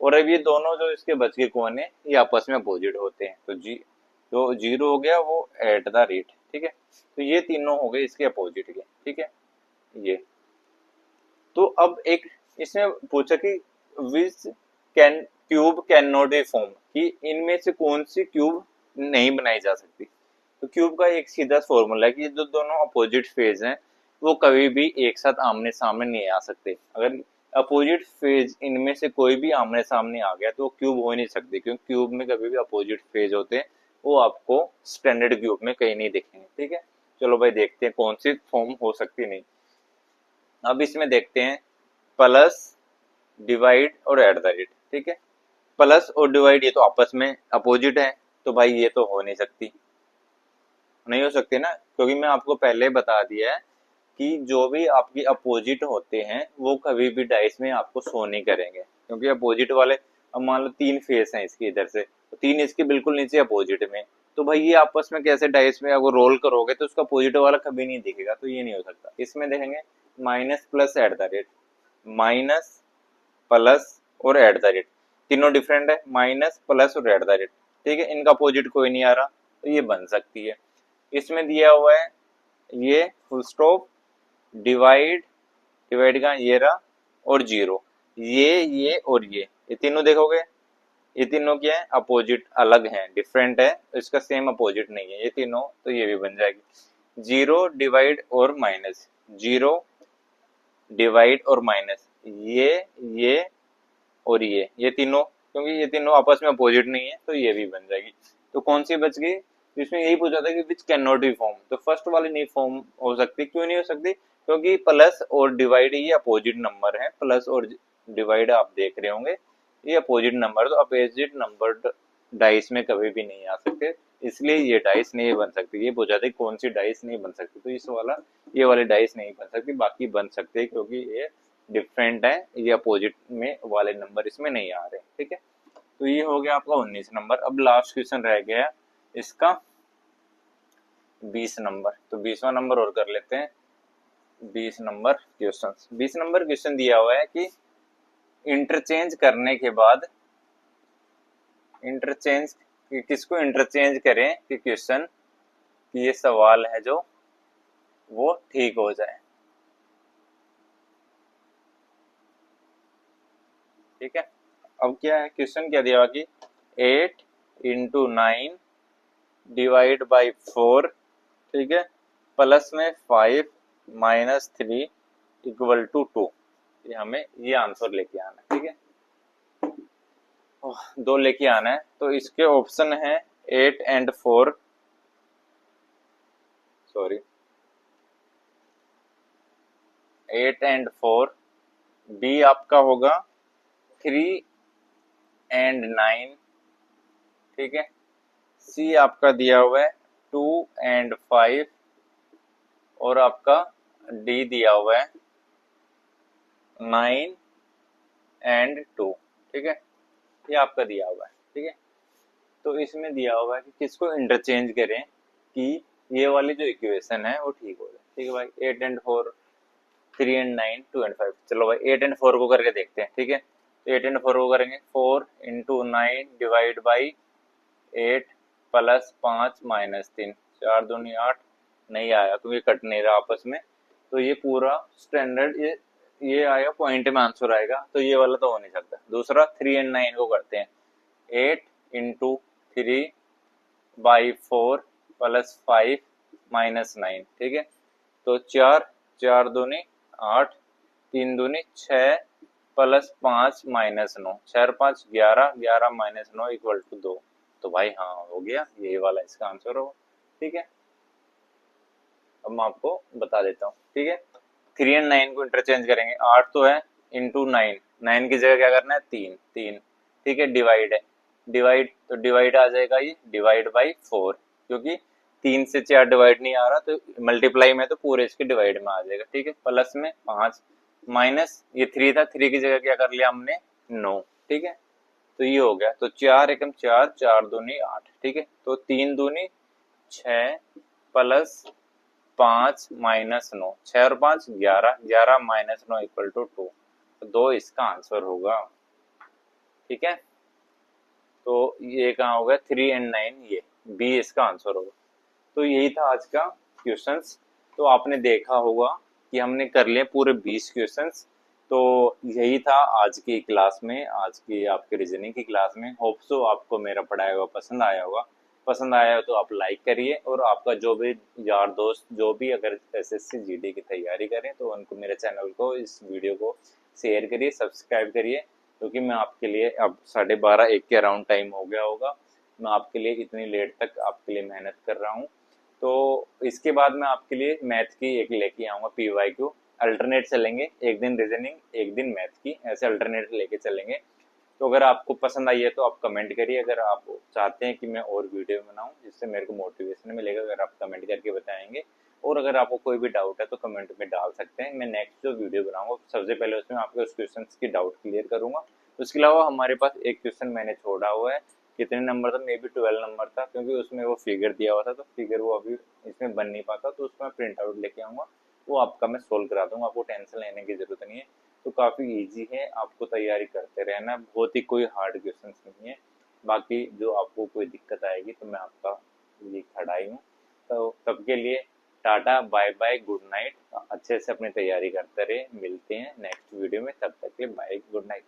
और अब ये दोनों जो इसके बच के कोने ये आपस में अपोजिट होते हैं, तो जो जीरो हो गया वो एट द रेट, ठीक है। तो ये तीनों हो गए इसके अपोजिट के, ठीक है। ये तो अब एक इसमें पूछा कि which can cube can not be form, कि इनमें से कौन सी क्यूब नहीं बनाई जा सकती। तो क्यूब का एक सीधा फॉर्मूला है कि जो दोनों अपोजिट फेज हैं वो कभी भी एक साथ आमने सामने नहीं आ सकते। अगर अपोजिट फेज इनमें से कोई भी आमने सामने आ गया तो वो क्यूब हो ही नहीं सकती, क्योंकि क्यूब में कभी भी अपोजिट फेज होते हैं, वो आपको स्टैंडर्ड क्यूब में कहीं नहीं दिखेंगे, ठीक है। चलो भाई देखते हैं कौन सी फॉर्म हो सकती नहीं। अब इसमें देखते हैं प्लस, डिवाइड और एट द रेट, ठीक है। प्लस और डिवाइड ये तो आपस में अपोजिट है, तो भाई ये तो हो नहीं सकती, नहीं हो सकती ना, क्योंकि मैं आपको पहले बता दिया है कि जो भी आपकी अपोजिट होते हैं वो कभी भी डाइस में आपको शो नहीं करेंगे, क्योंकि अपोजिट वाले, अब मान लो तीन फेस हैं इसके इधर से, तो तीन इसके बिल्कुल नीचे अपोजिट में, तो भाई ये आपस में कैसे डाइस में अगर रोल करोगे तो उसका अपोजिट वाला कभी नहीं दिखेगा, तो ये नहीं हो सकता। इसमें देखेंगे minus plus at the rate, minus plus और एट द रेट, तीनों डिफरेंट है, माइनस प्लस और एट द रेट, ठीक है। इनका अपोजिट कोई नहीं आ रहा, तो ये बन सकती है। इसमें दिया हुआ है ये फुल स्टॉप, डिवाइड, डिवाइड का ये रहा, और जीरो, ये और ये तीनों देखोगे, ये तीनों क्या है, अपोजिट अलग हैं, डिफरेंट है, तो इसका सेम अपोजिट नहीं है ये तीनों, तो ये भी बन जाएगी। जीरो डिवाइड और माइनस, जीरो डिवाइड और माइनस, ये और ये तीनों, क्योंकि ये तीनों आपस में अपोजिट नहीं है, तो ये भी बन जाएगी। तो कौन सी बच गई, तो इसमें यही पूछा था कि which can not be form, तो फर्स्ट वाली नहीं फॉर्म हो सकती, क्यों नहीं हो सकती, क्योंकि प्लस और डिवाइड ये अपोजिट नंबर है, प्लस और डिवाइड आप देख रहे होंगे ये अपोजिट नंबर, तो अपोजिट नंबर डाइस में कभी भी नहीं आ सकते, इसलिए ये डाइस नहीं बन सकती। ये पूछा था कौन सी डाइस नहीं बन सकती, तो इस वाला ये वाली डाइस नहीं बन सकती, बाकी बन सकते हैं, क्योंकि ये डिफरेंट है, ये अपोजिट में वाले नंबर इसमें नहीं आ रहे, ठीक है। तो ये हो गया आपका 19 नंबर। अब लास्ट क्वेश्चन रह गया इसका 20 नंबर, तो 20वां नंबर और कर लेते हैं। 20 नंबर क्वेश्चन दिया हुआ है कि इंटरचेंज करने के बाद, इंटरचेंज किसको इंटरचेंज करें कि क्वेश्चन कि ये सवाल है जो वो ठीक हो जाए, ठीक है। अब क्या है क्वेश्चन, क्या दिया हुआ कि 8 इंटू 9 डिवाइड बाई 4, ठीक है, प्लस में 5 माइनस 3 इक्वल टू 2, ये हमें ये आंसर लेके आना है, ठीक है। दो लेके आना है, तो इसके ऑप्शन है 8 एंड 4, सॉरी 8 एंड 4, बी आपका होगा 3 एंड 9, ठीक है, सी आपका दिया हुआ है 2 and 5, और आपका डी दिया हुआ है 9 and 2। ठीक है, ये आपका दिया हुआ है। ठीक है, तो इसमें दिया हुआ है कि किसको इंटरचेंज करें कि ये वाली जो इक्वेशन है वो ठीक हो जाए। ठीक है भाई, 8 and 4, 3 and 9, 2 and 5। चलो भाई 8 and 4 को करके देखते हैं। ठीक है, तो 8 and 4 को करेंगे 4 into 9 डिवाइड बाई 8 प्लस 5 - 3, 4 दूनी 8, नहीं आया क्योंकि कट नहीं रहा आपस में। तो ये पूरा स्टैंडर्ड ये आएगा, पॉइंट में आंसर आएगा, तो ये वाला तो हो नहीं सकता। दूसरा 3 and 9 को करते हैं, 8 into 3/4 प्लस 5 - 9। ठीक है, तो 4, 4 दूनी 8, 3 दूनी 6 प्लस 5 - 9, 6 और 5 11, 11 - 9 इक्वल टू 2। तो भाई हाँ हो गया, यही वाला इसका आंसर होगा। ठीक है, अब मैं आपको बता देता हूँ। ठीक है, 3 and 9 को इंटरचेंज करेंगे, 8 तो है, इंटू 9, 9 की जगह क्या करना है 3, 3। ठीक है, डिवाइड है, डिवाइड तो डिवाइड आ जाएगा ये डिवाइड बाई 4, क्योंकि 3 से 4 डिवाइड नहीं आ रहा, तो मल्टीप्लाई में तो पूरे इसके डिवाइड में आ जाएगा। ठीक है, प्लस में 5 माइनस ये 3 था, 3 की जगह क्या कर लिया हमने 9। ठीक है, तो ये हो गया, तो 4 एकम 4, 4 दूनी 8। ठीक है, तो 3 दूनी 6 प्लस 5 - 9, 6 और 5 11, 11 - 9 इक्वल टू 2। तो 2 इसका आंसर होगा। ठीक है, तो ये कहाँ होगा 3 and 9, ये बी इसका आंसर होगा। तो यही था आज का क्वेश्चंस। तो आपने देखा होगा कि हमने कर लिए पूरे 20 क्वेश्चंस। तो यही था आज की क्लास में, आज की आपके रीजनिंग की क्लास में। होप सो आपको मेरा पढ़ाया हुआ पसंद आया होगा। पसंद आया हो तो आप लाइक करिए, और आपका जो भी यार दोस्त जो भी अगर एसएससी जीडी की तैयारी करें तो उनको मेरे चैनल को, इस वीडियो को शेयर करिए, सब्सक्राइब करिए, क्योंकि मैं आपके लिए अब 12:30-1 के अराउंड टाइम हो गया होगा। मैं आपके लिए इतनी लेट तक आपके लिए मेहनत कर रहा हूँ। तो इसके बाद मैं आपके लिए मैथ की एक लेके आऊँगा PYQ। अल्टरनेट चलेंगे, एक दिन रीजनिंग एक दिन मैथ की, ऐसे अल्टरनेट लेके चलेंगे। तो अगर आपको पसंद आई है तो आप कमेंट करिए, अगर आप चाहते हैं कि मैं और वीडियो बनाऊं जिससे मेरे को मोटिवेशन मिलेगा, अगर आप कमेंट करके बताएंगे। और अगर आपको कोई भी डाउट है तो कमेंट में डाल सकते हैं। मैं नेक्स्ट जो वीडियो बनाऊंगा सबसे पहले उसमें आपके उस क्वेश्चन की डाउट क्लियर करूंगा। उसके अलावा हमारे पास एक क्वेश्चन मैंने छोड़ा हुआ है, कितने नंबर था, मे बी 12 नंबर था, क्योंकि उसमें वो फिगर दिया हुआ था, तो फिगर वो अभी इसमें बन नहीं पाता, तो उसमें प्रिंट आउट लेके आऊँगा, वो आपका मैं सोल्व करा दूंगा, आपको टेंशन लेने की जरूरत नहीं है। तो काफ़ी इजी है, आपको तैयारी करते रहना, बहुत ही कोई हार्ड क्वेश्चन नहीं है। बाकी जो आपको कोई दिक्कत आएगी तो मैं आपका लिए खड़ा ही हूँ। तो तब के लिए tata, bye bye, good night. अच्छे से अपनी तैयारी करते रहे, मिलते हैं नेक्स्ट वीडियो में, तब तक के लिए बाय, गुड नाइट।